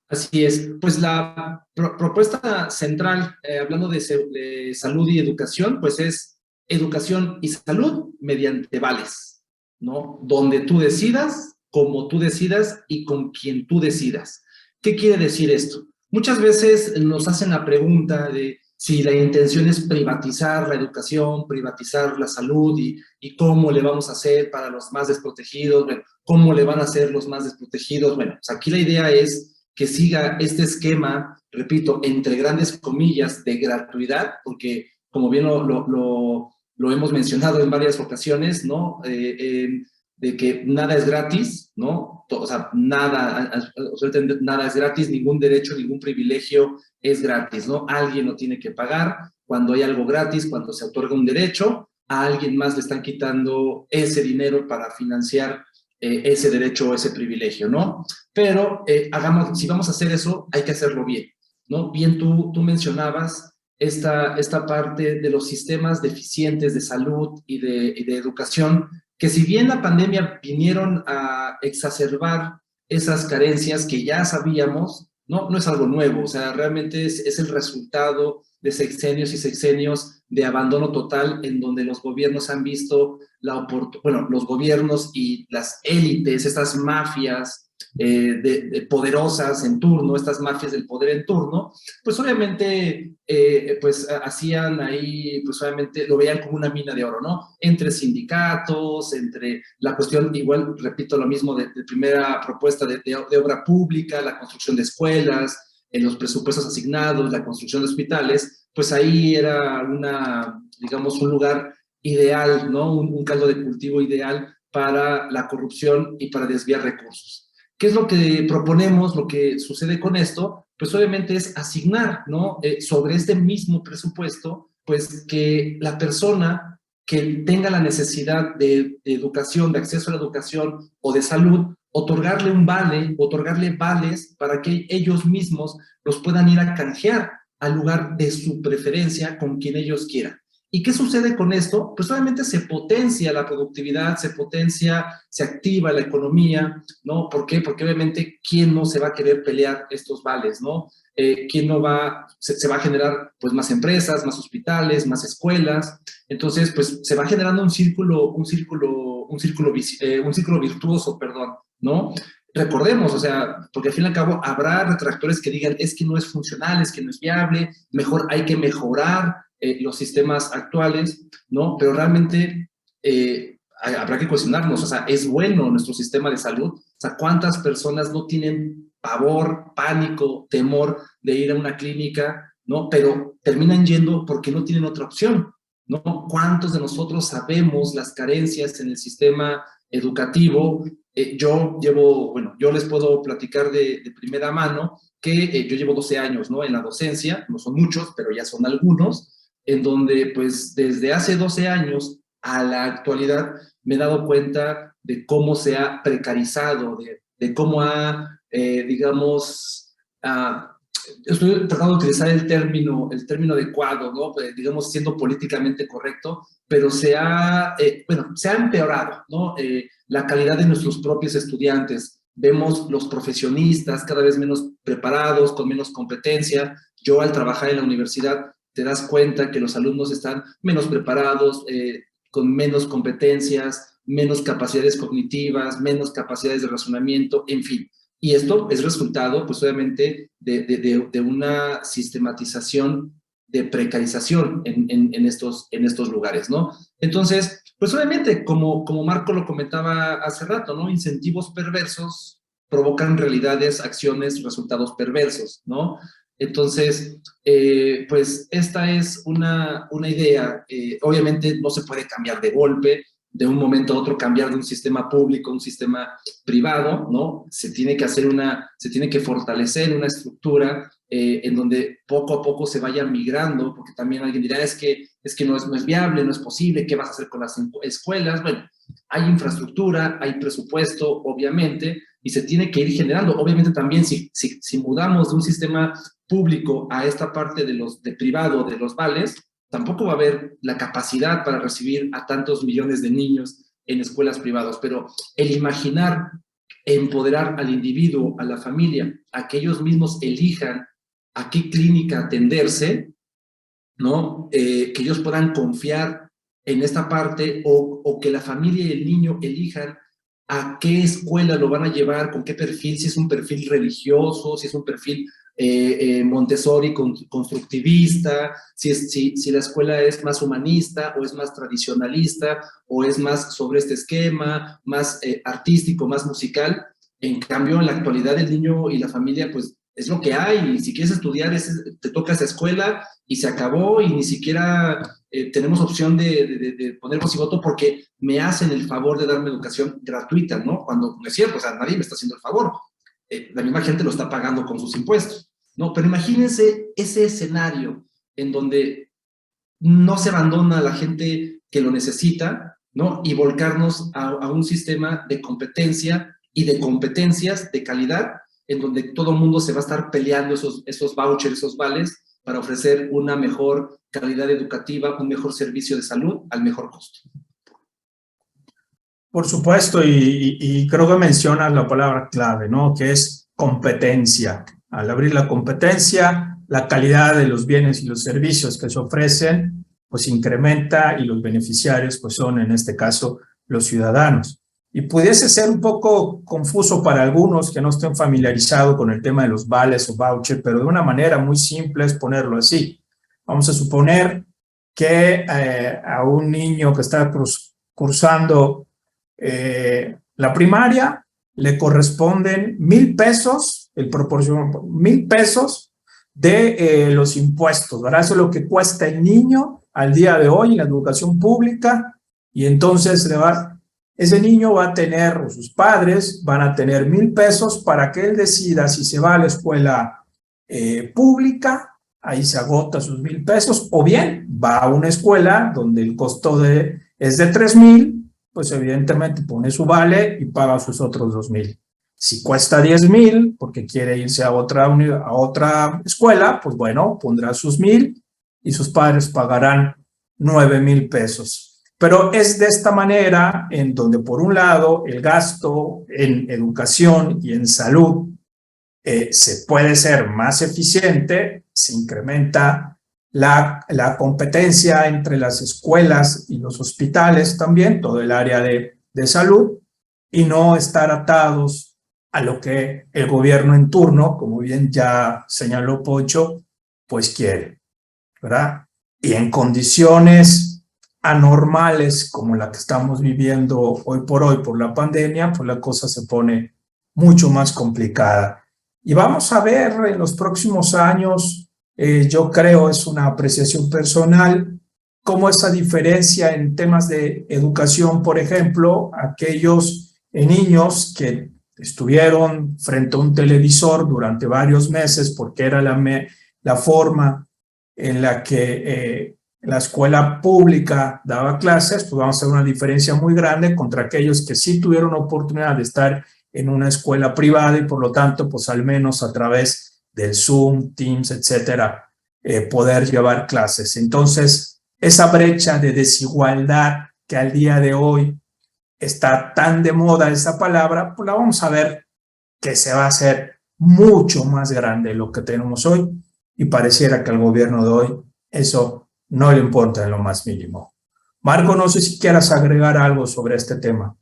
Así es, pues la propuesta central, hablando de salud y educación, pues es educación y salud mediante vales, ¿no? Donde tú decidas, como tú decidas y con quien tú decidas. ¿Qué quiere decir esto? Muchas veces nos hacen la pregunta de si la intención es privatizar la educación, privatizar la salud y cómo le vamos a hacer para los más desprotegidos, bueno, cómo le van a hacer los más desprotegidos. Bueno, pues aquí la idea es que siga este esquema, repito, entre grandes comillas, de gratuidad, porque como bien lo hemos mencionado en varias ocasiones, ¿no? De que nada es gratis, ¿no? O sea, nada es gratis, ningún derecho, ningún privilegio es gratis, ¿no? Alguien lo tiene que pagar. Cuando hay algo gratis, cuando se otorga un derecho, a alguien más le están quitando ese dinero para financiar ese derecho o ese privilegio, ¿no? Pero si vamos a hacer eso, hay que hacerlo bien, ¿no? Bien, tú mencionabas esta parte de los sistemas deficientes de salud y de educación, que si bien la pandemia vinieron a exacerbar esas carencias que ya sabíamos, no es algo nuevo, o sea, realmente es el resultado de sexenios y sexenios de abandono total, en donde los gobiernos han visto los gobiernos y las élites, estas mafias poderosas en turno, estas mafias del poder en turno, pues obviamente pues hacían ahí, pues obviamente lo veían como una mina de oro, ¿no? Entre sindicatos, entre la cuestión, igual repito lo mismo de primera propuesta de obra pública, la construcción de escuelas, en los presupuestos asignados, la construcción de hospitales, pues ahí era digamos, un lugar ideal, ¿no? Un caldo de cultivo ideal para la corrupción y para desviar recursos. ¿Qué es lo que proponemos? Lo que sucede con esto, pues obviamente es asignar, ¿no? Sobre este mismo presupuesto, pues que la persona que tenga la necesidad de educación, de acceso a la educación o de salud, otorgarle vales para que ellos mismos los puedan ir a canjear al lugar de su preferencia con quien ellos quieran. ¿Y qué sucede con esto? Pues obviamente se potencia la productividad, se activa la economía, ¿no? ¿Por qué? Porque obviamente, ¿quién no se va a querer pelear estos vales, ¿no? ¿Quién no se va a generar pues más empresas, más hospitales, más escuelas? Entonces, pues se va generando un círculo virtuoso, perdón, ¿no? Recordemos, o sea, porque al fin y al cabo habrá retractores que digan es que no es funcional, es que no es viable, mejor hay que mejorar los sistemas actuales, ¿no? Pero realmente habrá que cuestionarnos, o sea, ¿es bueno nuestro sistema de salud? O sea, ¿cuántas personas no tienen pavor, pánico, temor de ir a una clínica, ¿no? Pero terminan yendo porque no tienen otra opción, ¿no? ¿Cuántos de nosotros sabemos las carencias en el sistema educativo? Yo les puedo platicar de primera mano que yo llevo 12 años, ¿no? En la docencia, no son muchos, pero ya son algunos, en donde pues desde hace 12 años a la actualidad me he dado cuenta de cómo se ha precarizado, de cómo ha, digamos, estoy tratando de utilizar el término adecuado, ¿no? Pues, digamos, siendo políticamente correcto, pero se ha empeorado, ¿no? La calidad de nuestros propios estudiantes. Vemos los profesionistas cada vez menos preparados, con menos competencia. Yo al trabajar en la universidad te das cuenta que los alumnos están menos preparados, con menos competencias, menos capacidades cognitivas, menos capacidades de razonamiento, en fin. Y esto es resultado, pues obviamente, de una sistematización de precarización en estos lugares, ¿no? Entonces, pues obviamente, como Marco lo comentaba hace rato, ¿no? Incentivos perversos provocan realidades, acciones, resultados perversos, ¿no? Entonces, pues esta es una idea, obviamente no se puede cambiar de golpe, de un momento a otro cambiar de un sistema público a un sistema privado, ¿no? Se tiene que fortalecer una estructura en donde poco a poco se vaya migrando, porque también alguien dirá, es que no es viable, no es posible, ¿qué vas a hacer con las escuelas? Bueno, hay infraestructura, hay presupuesto, obviamente, y se tiene que ir generando. Obviamente también si mudamos de un sistema público a esta parte de privado, de los vales, tampoco va a haber la capacidad para recibir a tantos millones de niños en escuelas privadas, pero el imaginar, empoderar al individuo, a la familia, a que ellos mismos elijan a qué clínica atenderse, ¿no? Que ellos puedan confiar en esta parte o que la familia y el niño elijan a qué escuela lo van a llevar, con qué perfil, si es un perfil religioso, si es un perfil Montessori constructivista, si la escuela es más humanista o es más tradicionalista o es más sobre este esquema, más artístico, más musical. En cambio, en la actualidad el niño y la familia pues es lo que hay, y si quieres estudiar te toca esa escuela y se acabó, y ni siquiera tenemos opción de poner voz y voto porque me hacen el favor de darme educación gratuita, ¿no? Cuando no es cierto, o sea, nadie me está haciendo el favor. La misma gente lo está pagando con sus impuestos, ¿no? Pero imagínense ese escenario en donde no se abandona a la gente que lo necesita, ¿no? Y volcarnos a un sistema de competencia y de competencias de calidad, en donde todo el mundo se va a estar peleando esos vouchers, esos vales, para ofrecer una mejor calidad educativa, un mejor servicio de salud al mejor costo. Por supuesto, y creo que mencionas la palabra clave, ¿no? Que es competencia. Al abrir la competencia, la calidad de los bienes y los servicios que se ofrecen, pues incrementa, y los beneficiarios, pues son en este caso los ciudadanos. Y pudiese ser un poco confuso para algunos que no estén familiarizados con el tema de los vales o voucher, pero de una manera muy simple es ponerlo así. Vamos a suponer que a un niño que está cursando la primaria le corresponden 1,000 pesos, el proporción 1,000 pesos de los impuestos, ¿verdad? Eso es lo que cuesta el niño al día de hoy en la educación pública, y entonces ese niño va a tener, o sus padres van a tener 1,000 pesos para que él decida si se va a la escuela pública, ahí se agota sus 1,000 pesos, o bien va a una escuela donde el costo es de 3,000, pues evidentemente pone su vale y paga sus otros 2,000. Si cuesta 10,000 porque quiere irse a otra escuela, pues bueno, pondrá sus 1,000 y sus padres pagarán 9,000 pesos. Pero es de esta manera en donde, por un lado, el gasto en educación y en salud se puede ser más eficiente, se incrementa la competencia entre las escuelas y los hospitales también, todo el área de salud, y no estar atados a lo que el gobierno en turno, como bien ya señaló Pocho, pues quiere, ¿verdad? Y en condiciones anormales como la que estamos viviendo hoy por la pandemia, pues la cosa se pone mucho más complicada. Y vamos a ver en los próximos años, yo creo, es una apreciación personal, cómo esa diferencia en temas de educación, por ejemplo, aquellos niños que estuvieron frente a un televisor durante varios meses porque era la forma en la que la escuela pública daba clases, pues vamos a hacer una diferencia muy grande contra aquellos que sí tuvieron oportunidad de estar en una escuela privada y por lo tanto, pues al menos a través del Zoom, Teams, etcétera, poder llevar clases. Entonces, esa brecha de desigualdad que al día de hoy está tan de moda esa palabra, pues la vamos a ver que se va a hacer mucho más grande de lo que tenemos hoy y pareciera que al gobierno de hoy eso no le importa en lo más mínimo. Marco, no sé si quieras agregar algo sobre este tema.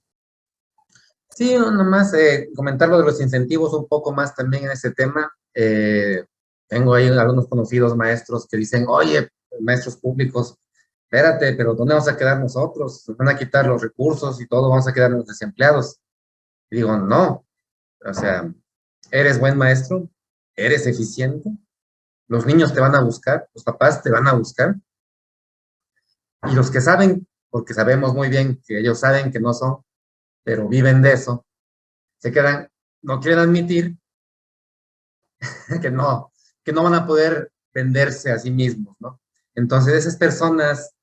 Sí, nomás comentar lo de los incentivos un poco más también en este tema. Tengo ahí algunos conocidos maestros que dicen, oye, maestros públicos, espérate, pero ¿dónde vamos a quedar nosotros? Nos van a quitar los recursos y todo, vamos a quedarnos desempleados. Y digo, no, o sea, eres buen maestro, eres eficiente, los niños te van a buscar, los papás te van a buscar, y los que saben, porque sabemos muy bien que ellos saben que no son, pero viven de eso, se quedan, no quieren admitir que no van a poder venderse a sí mismos, ¿no? Entonces, esas personas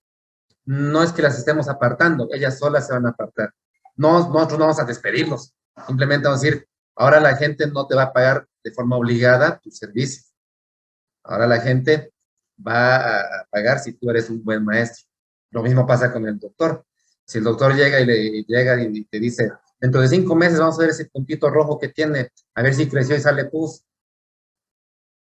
no es que las estemos apartando, ellas solas se van a apartar. No, nosotros no vamos a despedirlos, simplemente vamos a decir, ahora la gente no te va a pagar de forma obligada tu servicio. Ahora la gente va a pagar si tú eres un buen maestro. Lo mismo pasa con el doctor. Si el doctor llega y te dice, dentro de 5 meses vamos a ver ese puntito rojo que tiene, a ver si creció y sale pus,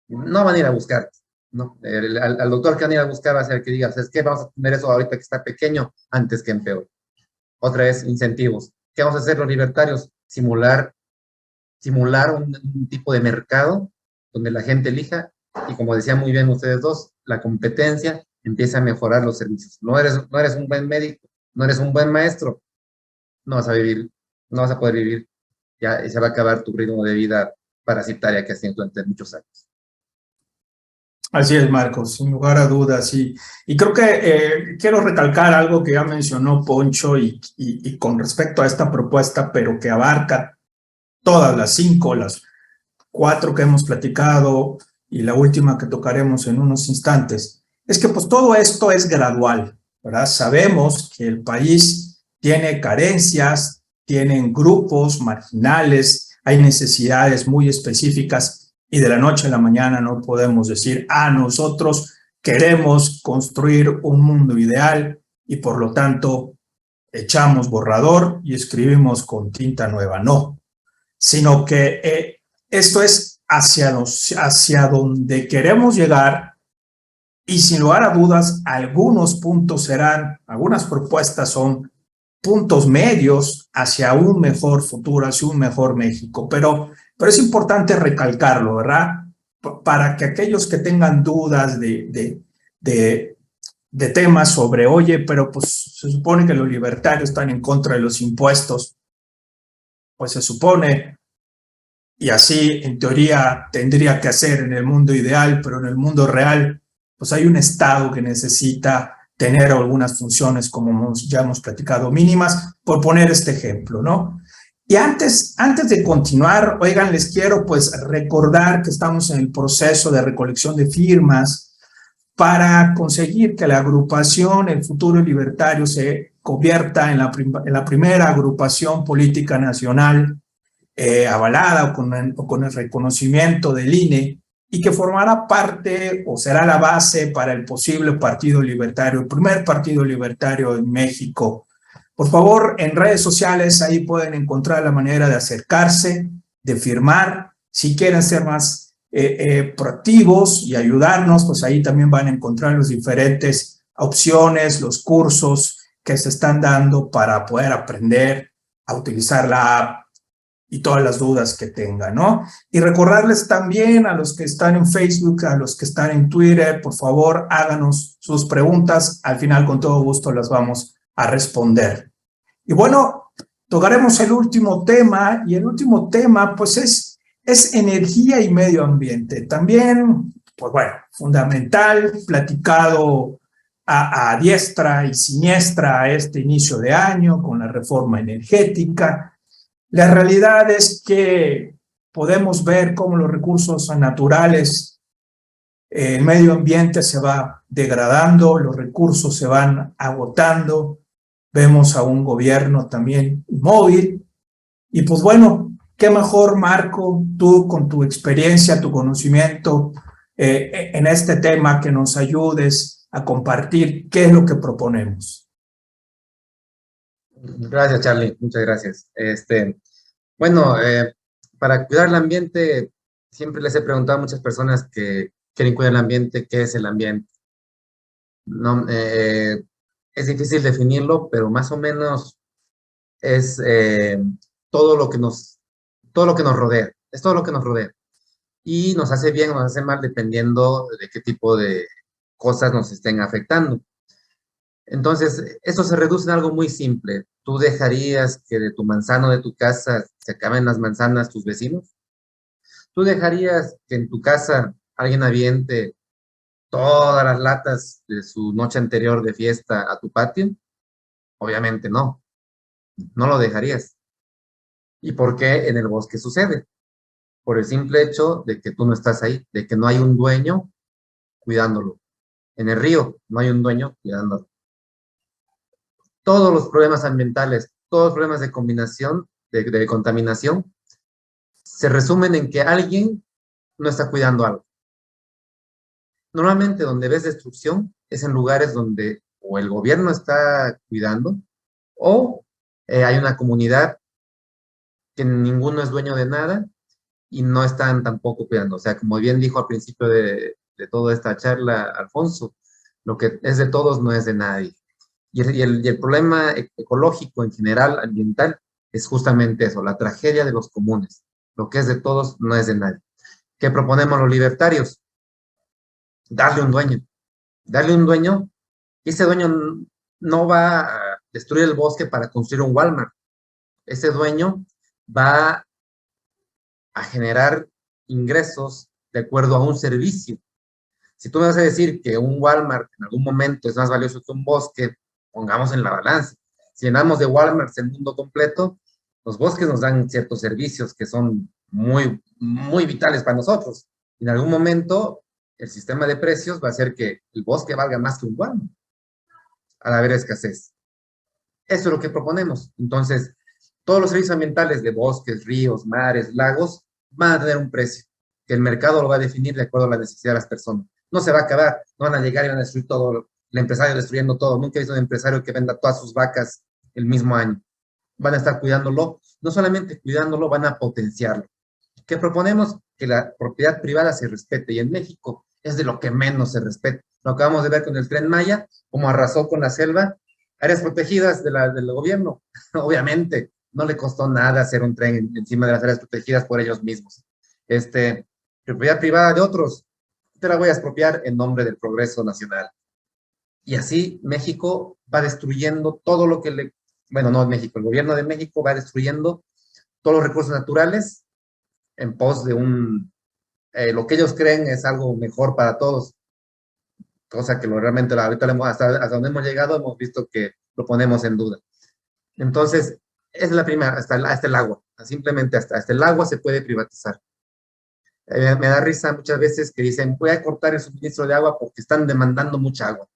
no van a ir a buscar, ¿no? Al doctor que van a ir a buscar va a ser que diga, es que vamos a tener eso ahorita que está pequeño antes que empeore. Otra vez, incentivos. ¿Qué vamos a hacer los libertarios? Simular un tipo de mercado donde la gente elija y, como decían muy bien ustedes dos, la competencia empieza a mejorar los servicios. No eres un buen médico, no eres un buen maestro, no vas a vivir, no vas a poder vivir, ya se va a acabar tu ritmo de vida parasitaria que has tenido durante muchos años. Así es, Marcos, sin lugar a dudas. Y creo que quiero recalcar algo que ya mencionó Poncho y con respecto a esta propuesta, pero que abarca todas las 5, las 4 que hemos platicado y la última que tocaremos en unos instantes, es que pues todo esto es gradual, ¿verdad? Sabemos que el país tiene carencias, tienen grupos marginales, hay necesidades muy específicas y de la noche a la mañana no podemos decir, nosotros queremos construir un mundo ideal y por lo tanto echamos borrador y escribimos con tinta nueva. No, sino que esto es hacia donde queremos llegar y sin lugar a dudas algunas propuestas son puntos medios hacia un mejor futuro, hacia un mejor México, pero es importante recalcarlo, ¿verdad? Para que aquellos que tengan dudas de temas sobre, oye, pero pues se supone que los libertarios están en contra de los impuestos, pues se supone, y así en teoría tendría que hacer en el mundo ideal, pero en el mundo real, pues hay un Estado que necesita tener algunas funciones, como ya hemos platicado, mínimas, por poner este ejemplo, ¿no? Y antes de continuar, oigan, les quiero pues recordar que estamos en el proceso de recolección de firmas para conseguir que la agrupación El Futuro Libertario se convierta en la primera agrupación política nacional avalada o con el reconocimiento del INE y que formará parte o será la base para el posible partido libertario, el primer partido libertario en México. Por favor, en redes sociales ahí pueden encontrar la manera de acercarse, de firmar. Si quieren ser más proactivos y ayudarnos, pues ahí también van a encontrar las diferentes opciones, los cursos que se están dando para poder aprender a utilizar la app y todas las dudas que tengan, ¿no? Y recordarles también a los que están en Facebook, a los que están en Twitter, por favor, háganos sus preguntas. Al final, con todo gusto, las vamos a responder. Y bueno, tocaremos el último tema, y el último tema, pues, es energía y medio ambiente. También, pues bueno, fundamental, platicado a diestra y siniestra a este inicio de año con la reforma energética. La realidad es que podemos ver cómo los recursos naturales el medio ambiente se va degradando, los recursos se van agotando, vemos a un gobierno también inmóvil, y pues bueno, qué mejor, Marco, tú con tu experiencia, tu conocimiento en este tema, que nos ayudes a compartir qué es lo que proponemos. Gracias, Charlie. Muchas gracias. Bueno, para cuidar el ambiente, siempre les he preguntado a muchas personas que quieren cuidar el ambiente, ¿qué es el ambiente? No, es difícil definirlo, pero más o menos es todo lo que nos rodea. Es todo lo que nos rodea. Y nos hace bien o nos hace mal dependiendo de qué tipo de cosas nos estén afectando. Entonces, esto se reduce en algo muy simple. ¿Tú dejarías que de tu manzana o de tu casa se acaben las manzanas tus vecinos? ¿Tú dejarías que en tu casa alguien aviente todas las latas de su noche anterior de fiesta a tu patio? Obviamente no, no lo dejarías. ¿Y por qué en el bosque sucede? Por el simple hecho de que tú no estás ahí, de que no hay un dueño cuidándolo. En el río no hay un dueño cuidándolo. Todos los problemas ambientales, todos los problemas de combinación, de contaminación, se resumen en que alguien no está cuidando algo. Normalmente donde ves destrucción es en lugares donde o el gobierno está cuidando o hay una comunidad que ninguno es dueño de nada y no están tampoco cuidando. O sea, como bien dijo al principio de toda esta charla, Alfonso, lo que es de todos no es de nadie. Y el problema ecológico en general, ambiental, es justamente eso, la tragedia de los comunes. Lo que es de todos no es de nadie. ¿Qué proponemos los libertarios? Darle un dueño. Darle un dueño, y ese dueño no va a destruir el bosque para construir un Walmart. Ese dueño va a generar ingresos de acuerdo a un servicio. Si tú me vas a decir que un Walmart en algún momento es más valioso que un bosque, pongamos en la balanza. Si llenamos de Walmarts el mundo completo, los bosques nos dan ciertos servicios que son muy, muy vitales para nosotros. En algún momento, el sistema de precios va a hacer que el bosque valga más que un Walmart, al haber escasez. Eso es lo que proponemos. Entonces, todos los servicios ambientales de bosques, ríos, mares, lagos, van a tener un precio, que el mercado lo va a definir de acuerdo a la necesidad de las personas. No se va a acabar, no van a llegar y van a destruir todo, el empresario destruyendo todo. Nunca he visto un empresario que venda todas sus vacas el mismo año. Van a estar cuidándolo, no solamente cuidándolo, van a potenciarlo. ¿Qué proponemos? Que la propiedad privada se respete, y en México es de lo que menos se respeta. Lo acabamos de ver con el Tren Maya, como arrasó con la selva, áreas protegidas del gobierno. Obviamente, no le costó nada hacer un tren encima de las áreas protegidas por ellos mismos. Propiedad privada de otros, te la voy a expropiar en nombre del progreso nacional. Y así México va destruyendo todo lo que le... Bueno, no México, el gobierno de México va destruyendo todos los recursos naturales en pos de lo que ellos creen es algo mejor para todos, cosa que realmente ahorita hasta donde hemos llegado hemos visto que lo ponemos en duda. Entonces, es la primera, hasta el agua, simplemente hasta el agua se puede privatizar. Me da risa muchas veces que dicen, voy a cortar el suministro de agua porque están demandando mucha agua.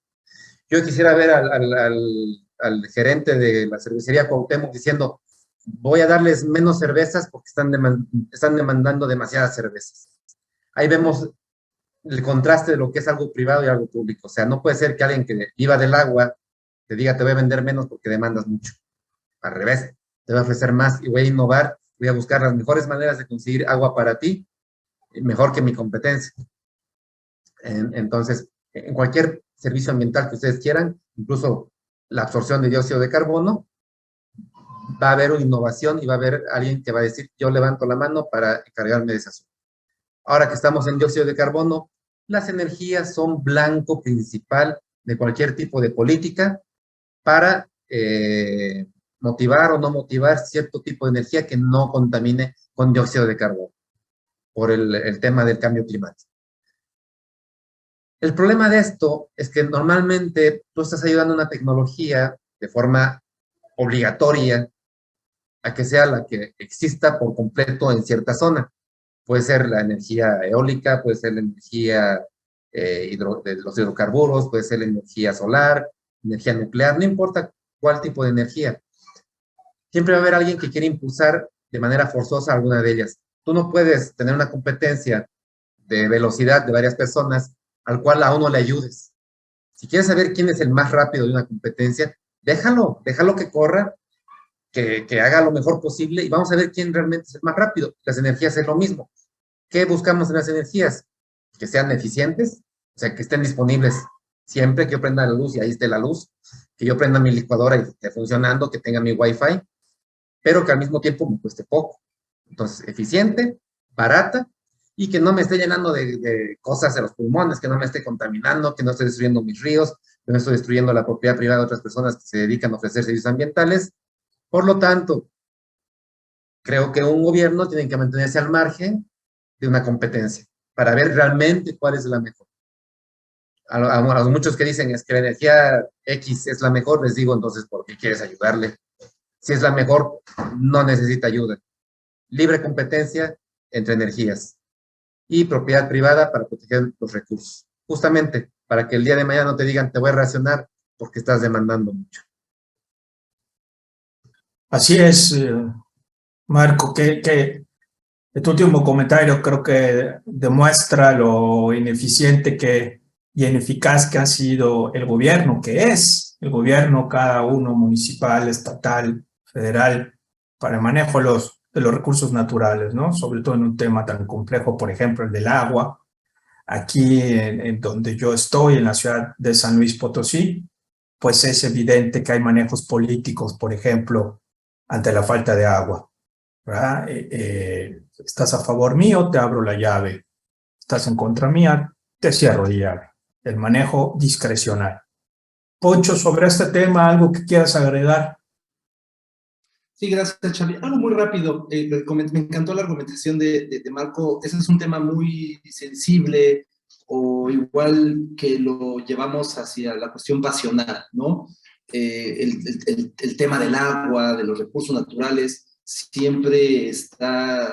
Yo quisiera ver al gerente de la cervecería Cuauhtémoc diciendo, voy a darles menos cervezas porque están demandando demasiadas cervezas. Ahí vemos el contraste de lo que es algo privado y algo público. O sea, no puede ser que alguien que viva del agua te diga, te voy a vender menos porque demandas mucho. Al revés, te voy a ofrecer más y voy a innovar, voy a buscar las mejores maneras de conseguir agua para ti, mejor que mi competencia. Entonces, en cualquier servicio ambiental que ustedes quieran, incluso la absorción de dióxido de carbono, va a haber una innovación y va a haber alguien que va a decir, yo levanto la mano para encargarme de ese asunto. Ahora que estamos en dióxido de carbono, las energías son blanco principal de cualquier tipo de política para motivar o no motivar cierto tipo de energía que no contamine con dióxido de carbono, por el tema del cambio climático. El problema de esto es que normalmente tú estás ayudando a una tecnología de forma obligatoria a que sea la que exista por completo en cierta zona. Puede ser la energía eólica, puede ser la energía de los hidrocarburos, puede ser la energía solar, energía nuclear, no importa cuál tipo de energía. Siempre va a haber alguien que quiere impulsar de manera forzosa alguna de ellas. Tú no puedes tener una competencia de velocidad de varias personas al cual a uno le ayudes. Si quieres saber quién es el más rápido de una competencia, déjalo que corra, que haga lo mejor posible y vamos a ver quién realmente es el más rápido. Las energías es lo mismo. ¿Qué buscamos en las energías? Que sean eficientes, o sea, que estén disponibles siempre, que yo prenda la luz y ahí esté la luz, que yo prenda mi licuadora y esté funcionando, que tenga mi Wi-Fi, pero que al mismo tiempo me cueste poco. Entonces, eficiente, barata, y que no me esté llenando de cosas en los pulmones, que no me esté contaminando, que no esté destruyendo mis ríos, que no esté destruyendo la propiedad privada de otras personas que se dedican a ofrecer servicios ambientales. Por lo tanto, creo que un gobierno tiene que mantenerse al margen de una competencia para ver realmente cuál es la mejor. A muchos que dicen es que la energía X es la mejor, les digo entonces, ¿por qué quieres ayudarle? Si es la mejor, no necesita ayuda. Libre competencia entre energías y propiedad privada para proteger los recursos. Justamente para que el día de mañana no te digan te voy a racionar porque estás demandando mucho. Así es, Marco, que tu último comentario creo que demuestra lo ineficiente y ineficaz que ha sido el gobierno, que es el gobierno, cada uno municipal, estatal, federal, para el manejo de los recursos naturales, ¿no? Sobre todo en un tema tan complejo, por ejemplo, el del agua. Aquí en donde yo estoy, en la ciudad de San Luis Potosí, pues es evidente que hay manejos políticos, por ejemplo, ante la falta de agua, ¿verdad? Estás a favor mío, te abro la llave. Estás en contra mía, te cierro la llave. El manejo discrecional. Poncho, sobre este tema, ¿algo que quieras agregar? Sí, gracias, Charlie. Algo muy rápido. Me encantó la argumentación de Marco. Ese es un tema muy sensible, o igual que lo llevamos hacia la cuestión pasional, ¿no? El tema del agua, de los recursos naturales, siempre está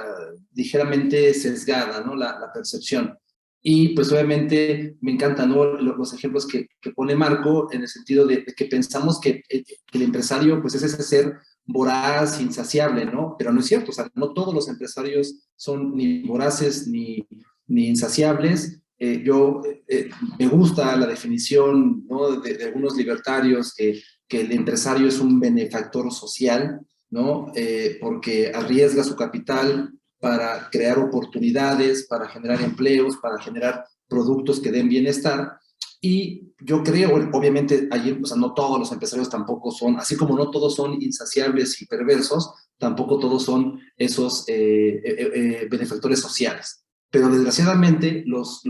ligeramente sesgada, ¿no? La percepción. Y pues obviamente me encantan, ¿no? Los ejemplos que pone Marco en el sentido de que pensamos que el empresario pues es ese ser voraz, insaciable, ¿no? Pero no es cierto, o sea, no todos los empresarios son ni voraces ni insaciables. Me gusta la definición, ¿no? de algunos libertarios que el empresario es un benefactor social, ¿no? Porque arriesga su capital para crear oportunidades, para generar empleos, para generar productos que den bienestar. Y yo creo, obviamente, allí, o sea, no todos los empresarios tampoco son, así como no todos son insaciables y perversos, tampoco todos son esos benefactores sociales. Pero desgraciadamente, los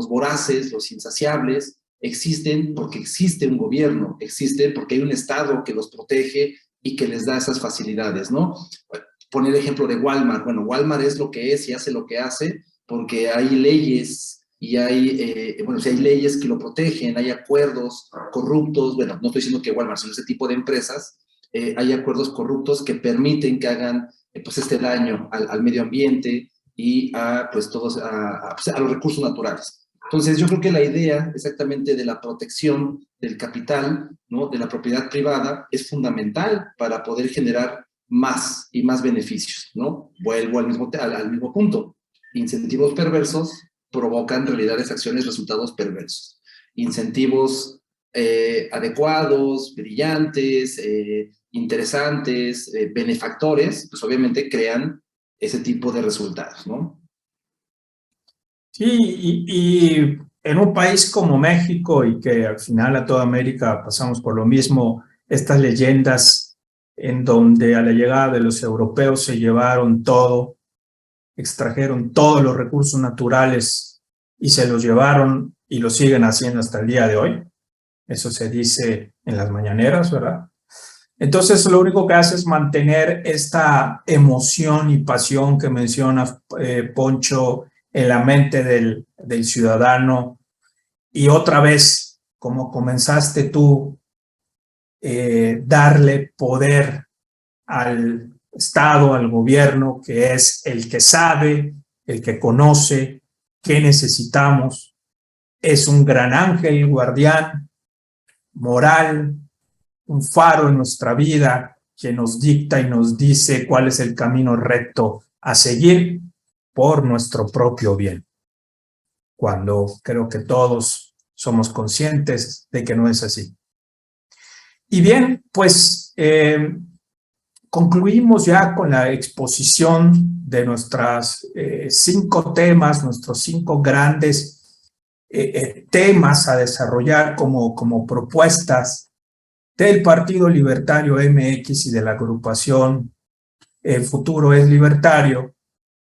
voraces, los insaciables, existen porque existe un gobierno, existe porque hay un Estado que los protege y que les da esas facilidades, ¿no? Poner el ejemplo de Walmart. Bueno, Walmart es lo que es y hace lo que hace porque hay leyes y si hay leyes que lo protegen, hay acuerdos corruptos, bueno, no estoy diciendo que Walmart, sino ese tipo de empresas, hay acuerdos corruptos que permiten que hagan pues este daño al medio ambiente y pues a los recursos naturales. Entonces, yo creo que la idea exactamente de la protección del capital, ¿no? De la propiedad privada, es fundamental para poder generar más y más beneficios, ¿no? Vuelvo al mismo punto. Incentivos perversos provocan realidades, acciones, resultados perversos. Incentivos adecuados, brillantes, interesantes, benefactores, pues obviamente crean ese tipo de resultados, ¿no? Sí, y en un país como México, y que al final a toda América pasamos por lo mismo, estas leyendas en donde a la llegada de los europeos se llevaron todo, extrajeron todos los recursos naturales y se los llevaron y lo siguen haciendo hasta el día de hoy. Eso se dice en las mañaneras, ¿verdad? Entonces, lo único que hace es mantener esta emoción y pasión que menciona Poncho en la mente del ciudadano. Y otra vez, como comenzaste tú, darle poder al Estado, al gobierno, que es el que sabe, el que conoce qué necesitamos, es un gran ángel guardián, moral, un faro en nuestra vida que nos dicta y nos dice cuál es el camino recto a seguir por nuestro propio bien, cuando creo que todos somos conscientes de que no es así. Y bien, pues concluimos ya con la exposición de nuestras 5 temas, nuestros 5 grandes temas a desarrollar como propuestas del Partido Libertario MX y de la agrupación Futuro es Libertario.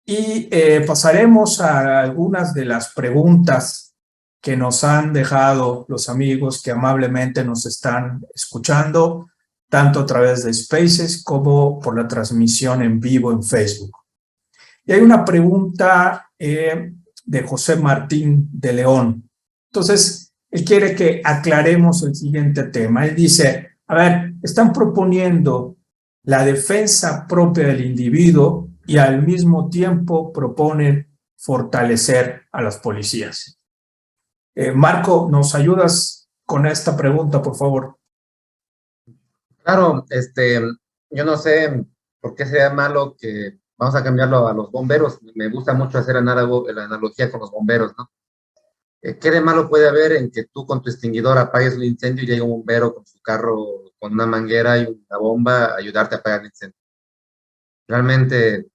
Y pasaremos a algunas de las preguntas que nos han dejado los amigos que amablemente nos están escuchando, tanto a través de Spaces como por la transmisión en vivo en Facebook. Y hay una pregunta de José Martín de León. Entonces, él quiere que aclaremos el siguiente tema. Él dice, a ver, están proponiendo la defensa propia del individuo y al mismo tiempo proponen fortalecer a las policías. Marco, ¿nos ayudas con esta pregunta, por favor? Claro, yo no sé por qué sería malo que vamos a cambiarlo a los bomberos. Me gusta mucho hacer la analogía con los bomberos, ¿no? ¿Qué de malo puede haber en que tú con tu extinguidor apagues un incendio y llegue un bombero con su carro, con una manguera y una bomba a ayudarte a apagar el incendio? Realmente,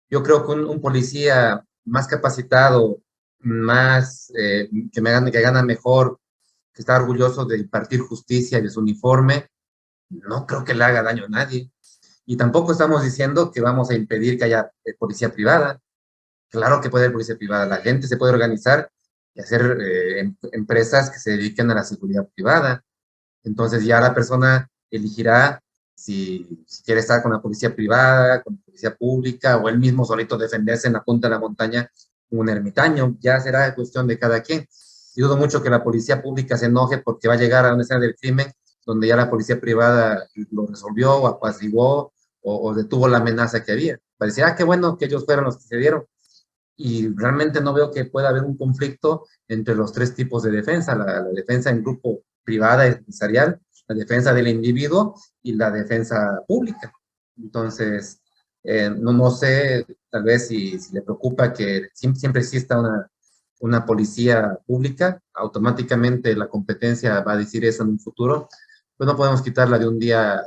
yo creo que un policía más capacitado, que gana mejor, que está orgulloso de impartir justicia y de su uniforme, no creo que le haga daño a nadie. Y tampoco estamos diciendo que vamos a impedir que haya policía privada. Claro que puede haber policía privada. La gente se puede organizar y hacer empresas que se dediquen a la seguridad privada. Entonces ya la persona elegirá si quiere estar con la policía privada, con la policía pública, o él mismo solito defenderse en la punta de la montaña como un ermitaño. Ya será cuestión de cada quien. Y dudo mucho que la policía pública se enoje porque va a llegar a una escena del crimen donde ya la policía privada lo resolvió o apaciguó o detuvo la amenaza que había. Parecía, qué bueno que ellos fueron los que se dieron. Y realmente no veo que pueda haber un conflicto entre los 3 tipos de defensa, la defensa en grupo privada empresarial, la defensa del individuo y la defensa pública. Entonces, no sé, tal vez si le preocupa que siempre exista una policía pública, automáticamente la competencia va a decir eso en un futuro, pues no podemos quitarla de un día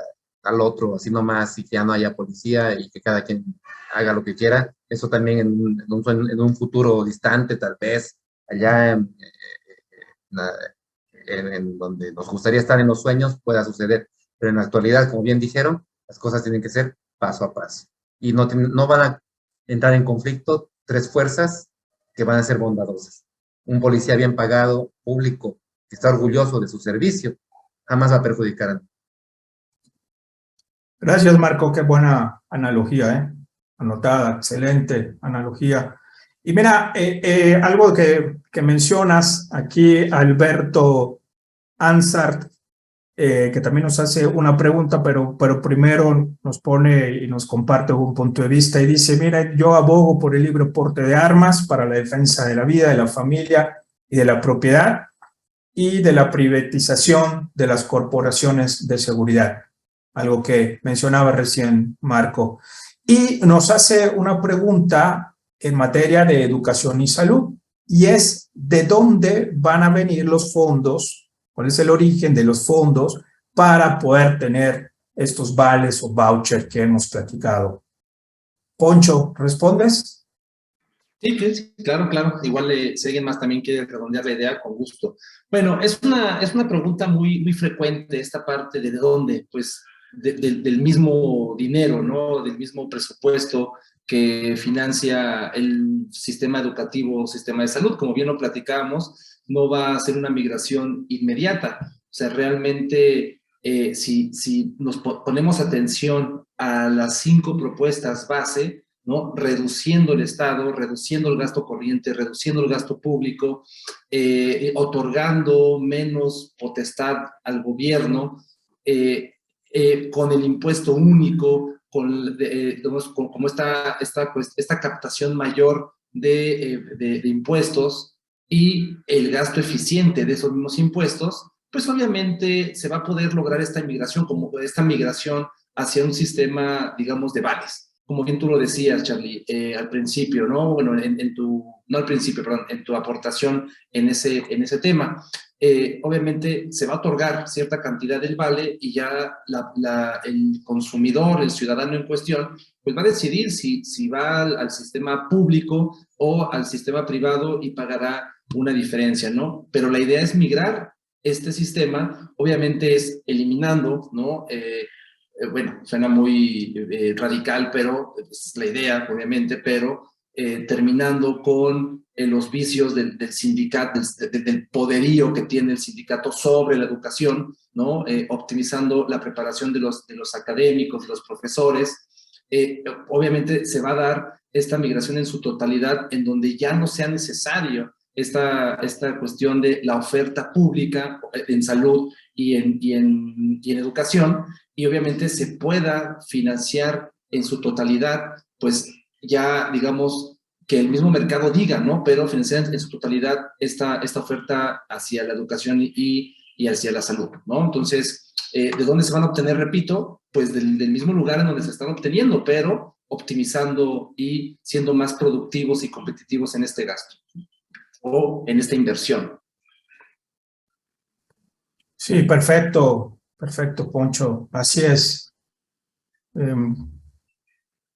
al otro, así nomás, y que ya no haya policía y que cada quien haga lo que quiera. Eso también en un futuro distante, tal vez, allá en donde nos gustaría estar en los sueños, pueda suceder. Pero en la actualidad, como bien dijeron, las cosas tienen que ser paso a paso. Y no van a entrar en conflicto 3 fuerzas que van a ser bondadosas. Un policía bien pagado, público, que está orgulloso de su servicio, jamás va a perjudicar a nadie. Gracias, Marco, qué buena analogía, anotada, excelente analogía. Y mira, algo que mencionas aquí, Alberto Ansart, que también nos hace una pregunta, pero primero nos pone y nos comparte un punto de vista y dice, mira, yo abogo por el libre porte de armas para la defensa de la vida, de la familia y de la propiedad y de la privatización de las corporaciones de seguridad, algo que mencionaba recién Marco. Y nos hace una pregunta en materia de educación y salud, y es ¿de dónde van a venir los fondos? ¿Cuál es el origen de los fondos para poder tener estos vales o vouchers que hemos platicado? Poncho, ¿respondes? Sí, claro, claro. Igual si alguien más también quiere redondear la idea, con gusto. Bueno, es una pregunta muy frecuente esta parte de dónde, pues del mismo dinero, ¿no? Del mismo presupuesto que financia el sistema educativo, sistema de salud. Como bien lo platicábamos, no va a ser una migración inmediata. O sea, realmente, si nos ponemos atención a las 5 propuestas base, ¿no? Reduciendo el Estado, reduciendo el gasto corriente, reduciendo el gasto público, otorgando menos potestad al gobierno, con el impuesto único, como esta captación mayor de impuestos, y el gasto eficiente de esos mismos impuestos, pues obviamente se va a poder lograr esta migración hacia un sistema, digamos, de vales. Como bien tú lo decías, Charlie, al principio, ¿no? Bueno, no al principio, perdón, en tu aportación en ese tema. Obviamente se va a otorgar cierta cantidad del vale y ya el consumidor, el ciudadano en cuestión, pues va a decidir si va al sistema público o al sistema privado y pagará una diferencia, ¿no? Pero la idea es migrar este sistema, obviamente es eliminando, ¿no? Bueno, suena muy radical, pero es la idea, obviamente, pero terminando con los vicios del sindicato, del poderío que tiene el sindicato sobre la educación, ¿no? Optimizando la preparación de los académicos, de los profesores. Obviamente se va a dar esta migración en su totalidad, en donde ya no sea necesario esta cuestión de la oferta pública en salud y en educación, y obviamente se pueda financiar en su totalidad, pues ya digamos que el mismo mercado diga, ¿no? Pero financiar en su totalidad esta oferta hacia la educación y hacia la salud, ¿no? Entonces, ¿de dónde se van a obtener? Repito, pues del mismo lugar en donde se están obteniendo, pero optimizando y siendo más productivos y competitivos en este gasto o en esta inversión. Sí, perfecto, perfecto, Poncho. Así es.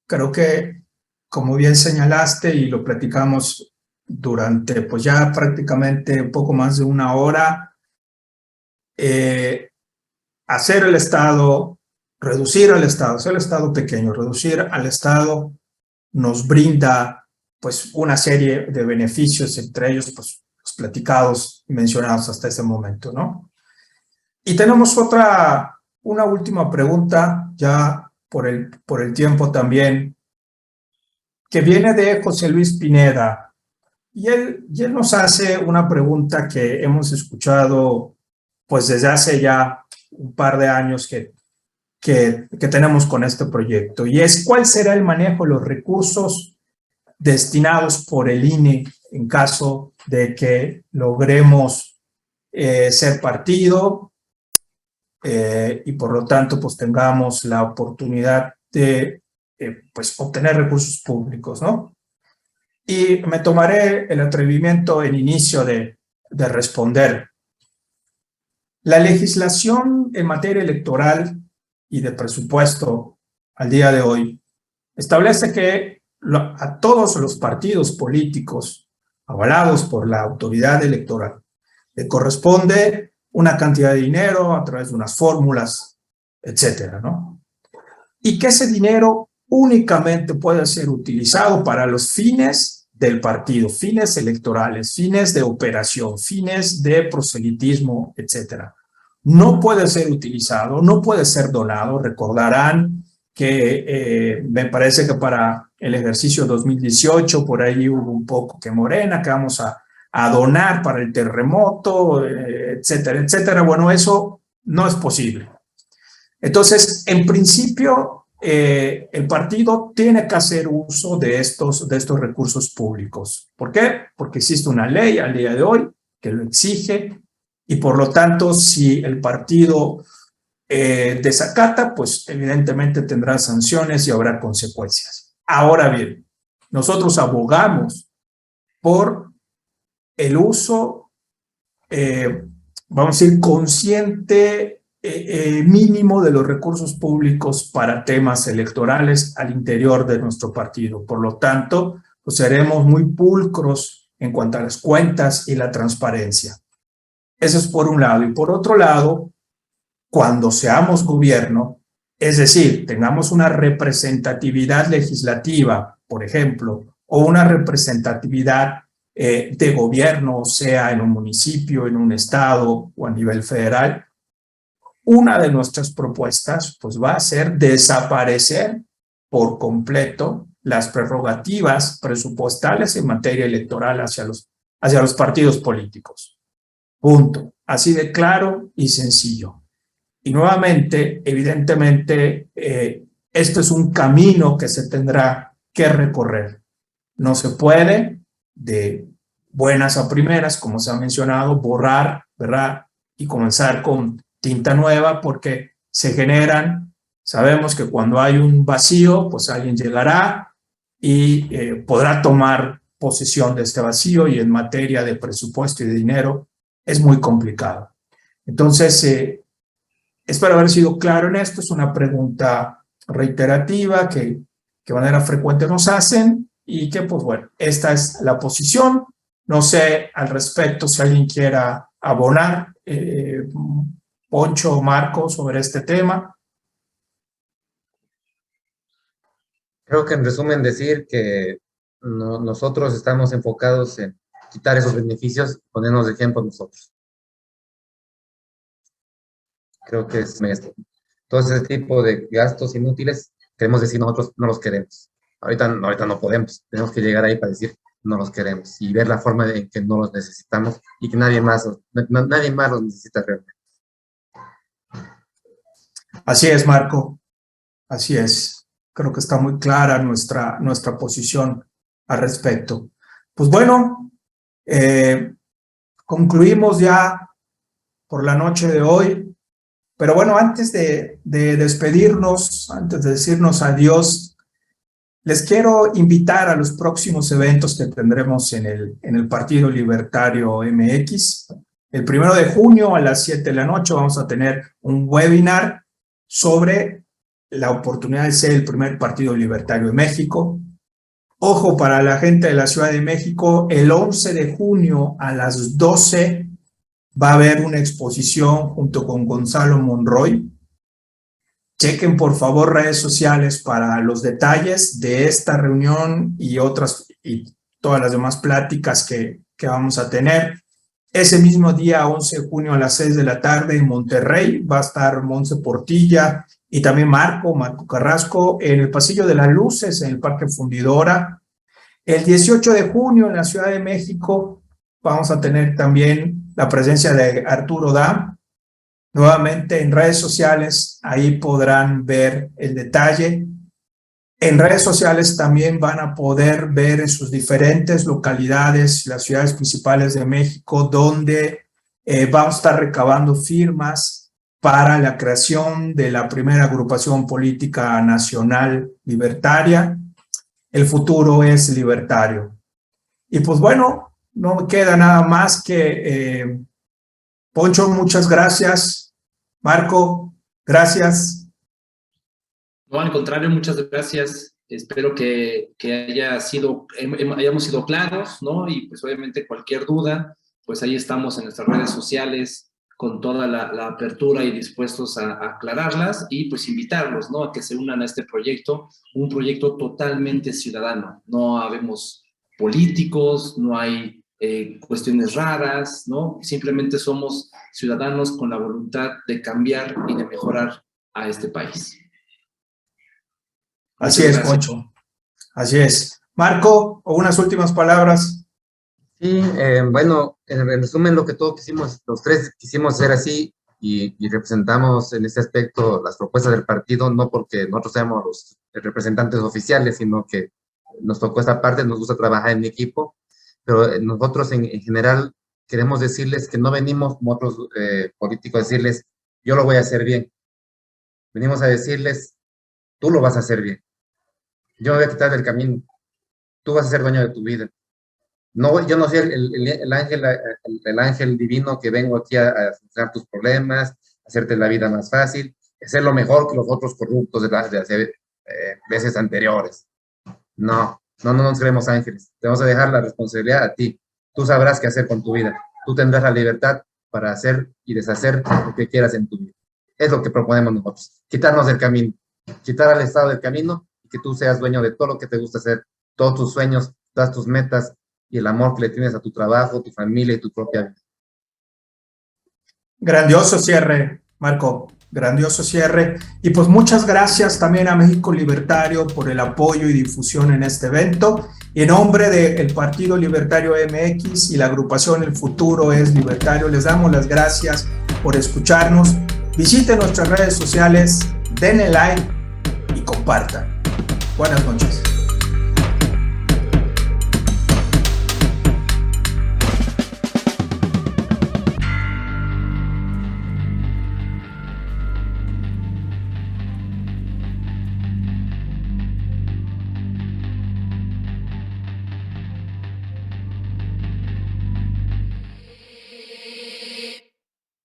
Creo que, como bien señalaste y lo platicamos durante, pues ya prácticamente un poco más de una hora, hacer el Estado, reducir al Estado, hacer el Estado pequeño, reducir al Estado nos brinda pues una serie de beneficios, entre ellos pues los platicados y mencionados hasta ese momento, ¿no? Y tenemos una última pregunta, ya por el tiempo también, que viene de José Luis Pineda. Y él nos hace una pregunta que hemos escuchado pues desde hace ya un par de años que tenemos con este proyecto. Y es, ¿cuál será el manejo de los recursos destinados por el INE en caso de que logremos ser partido y por lo tanto pues tengamos la oportunidad de pues obtener recursos públicos, ¿no? Y me tomaré el atrevimiento en inicio de responder. La legislación en materia electoral y de presupuesto al día de hoy establece que a todos los partidos políticos avalados por la autoridad electoral le corresponde una cantidad de dinero a través de unas fórmulas, etcétera, ¿no? Y que ese dinero únicamente puede ser utilizado para los fines del partido, fines electorales, fines de operación, fines de proselitismo, etcétera. No puede ser utilizado, no puede ser donado. Recordarán que me parece que para el ejercicio 2018 por ahí hubo un poco que Morena, que vamos a donar para el terremoto, etcétera, etcétera. Bueno, eso no es posible. Entonces, en principio, el partido tiene que hacer uso de estos recursos públicos. ¿Por qué? Porque existe una ley al día de hoy que lo exige y por lo tanto, si el partido desacata, pues evidentemente tendrá sanciones y habrá consecuencias. Ahora bien, nosotros abogamos por el uso, vamos a decir, consciente, mínimo de los recursos públicos para temas electorales al interior de nuestro partido. Por lo tanto, pues seremos muy pulcros en cuanto a las cuentas y la transparencia. Eso es por un lado. Y por otro lado, cuando seamos gobierno, es decir, tengamos una representatividad legislativa, por ejemplo, o una representatividad de gobierno, sea en un municipio, en un estado o a nivel federal, una de nuestras propuestas pues va a ser desaparecer por completo las prerrogativas presupuestales en materia electoral hacia los partidos políticos. Punto. Así de claro y sencillo. Y nuevamente, evidentemente, esto es un camino que se tendrá que recorrer. No se puede de buenas a primeras, como se ha mencionado, borrar, ¿verdad? Y comenzar con tinta nueva, porque se generan, sabemos que cuando hay un vacío, pues alguien llegará y podrá tomar posesión de este vacío, y en materia de presupuesto y de dinero es muy complicado. Entonces, espero haber sido claro en esto. Es una pregunta reiterativa que de manera frecuente nos hacen, y que, pues bueno, esta es la posición. No sé al respecto si alguien quiera abonar, Poncho o Marco, sobre este tema. Creo que en resumen decir que nosotros estamos enfocados en quitar esos beneficios, ponernos de ejemplo nosotros. Creo que es esto. Todo ese tipo de gastos inútiles, queremos decir nosotros no los queremos. Ahorita no podemos, tenemos que llegar ahí para decir no los queremos y ver la forma en que no los necesitamos y que nadie más los necesita realmente. Así es, Marco, así es. Creo que está muy clara nuestra posición al respecto. Pues bueno, concluimos ya por la noche de hoy. Pero bueno, antes de despedirnos, antes de decirnos adiós, les quiero invitar a los próximos eventos que tendremos en el Partido Libertario MX. El 1 de junio a las 7 de la noche vamos a tener un webinar sobre la oportunidad de ser el primer partido libertario de México. Ojo, para la gente de la Ciudad de México, el 11 de junio a las 12 va a haber una exposición junto con Gonzalo Monroy. Chequen por favor redes sociales para los detalles de esta reunión y todas las demás pláticas que vamos a tener. Ese mismo día, 11 de junio a las 6 de la tarde en Monterrey, va a estar Montse Portilla y también Marco Carrasco en el Pasillo de las Luces, en el Parque Fundidora. El 18 de junio en la Ciudad de México vamos a tener también la presencia de Arturo Dam. Nuevamente en redes sociales, ahí podrán ver el detalle. En redes sociales también van a poder ver en sus diferentes localidades, las ciudades principales de México, donde vamos a estar recabando firmas para la creación de la primera agrupación política nacional libertaria. El futuro es libertario. Y pues bueno, no me queda nada más que Poncho, muchas gracias. Marco, gracias. No, al contrario, muchas gracias. Espero que hayamos sido claros, ¿no? Y pues obviamente cualquier duda, pues ahí estamos en nuestras redes sociales con toda la apertura y dispuestos a aclararlas, y pues invitarlos, ¿no? A que se unan a este proyecto, un proyecto totalmente ciudadano. No habemos políticos, no hay cuestiones raras, ¿no? Simplemente somos ciudadanos con la voluntad de cambiar y de mejorar a este país. Así es, Poncho. Así es. Marco, unas últimas palabras. Sí, bueno, en resumen, lo que todos quisimos, los tres quisimos hacer así, y representamos en este aspecto las propuestas del partido, no porque nosotros seamos los representantes oficiales, sino que nos tocó esta parte, nos gusta trabajar en equipo, pero nosotros en general queremos decirles que no venimos como otros políticos a decirles, yo lo voy a hacer bien. Venimos a decirles, tú lo vas a hacer bien. Yo me voy a quitar del camino. Tú vas a ser dueño de tu vida. No, yo no soy el ángel divino que vengo aquí a solucionar tus problemas, hacerte la vida más fácil, hacer lo mejor que los otros corruptos de hace veces anteriores. No nos creemos ángeles. Te vamos a dejar la responsabilidad a ti. Tú sabrás qué hacer con tu vida. Tú tendrás la libertad para hacer y deshacer lo que quieras en tu vida. Es lo que proponemos nosotros. Quitarnos del camino. Quitar al Estado del camino y que tú seas dueño de todo lo que te gusta hacer, todos tus sueños, todas tus metas y el amor que le tienes a tu trabajo, tu familia y tu propia vida. Grandioso cierre, Marco. Grandioso cierre. Y pues muchas gracias también a México Libertario por el apoyo y difusión en este evento. Y en nombre del Partido Libertario MX y la agrupación El Futuro es Libertario, les damos las gracias por escucharnos. Visiten nuestras redes sociales, denle like y compartan. Buenas noches.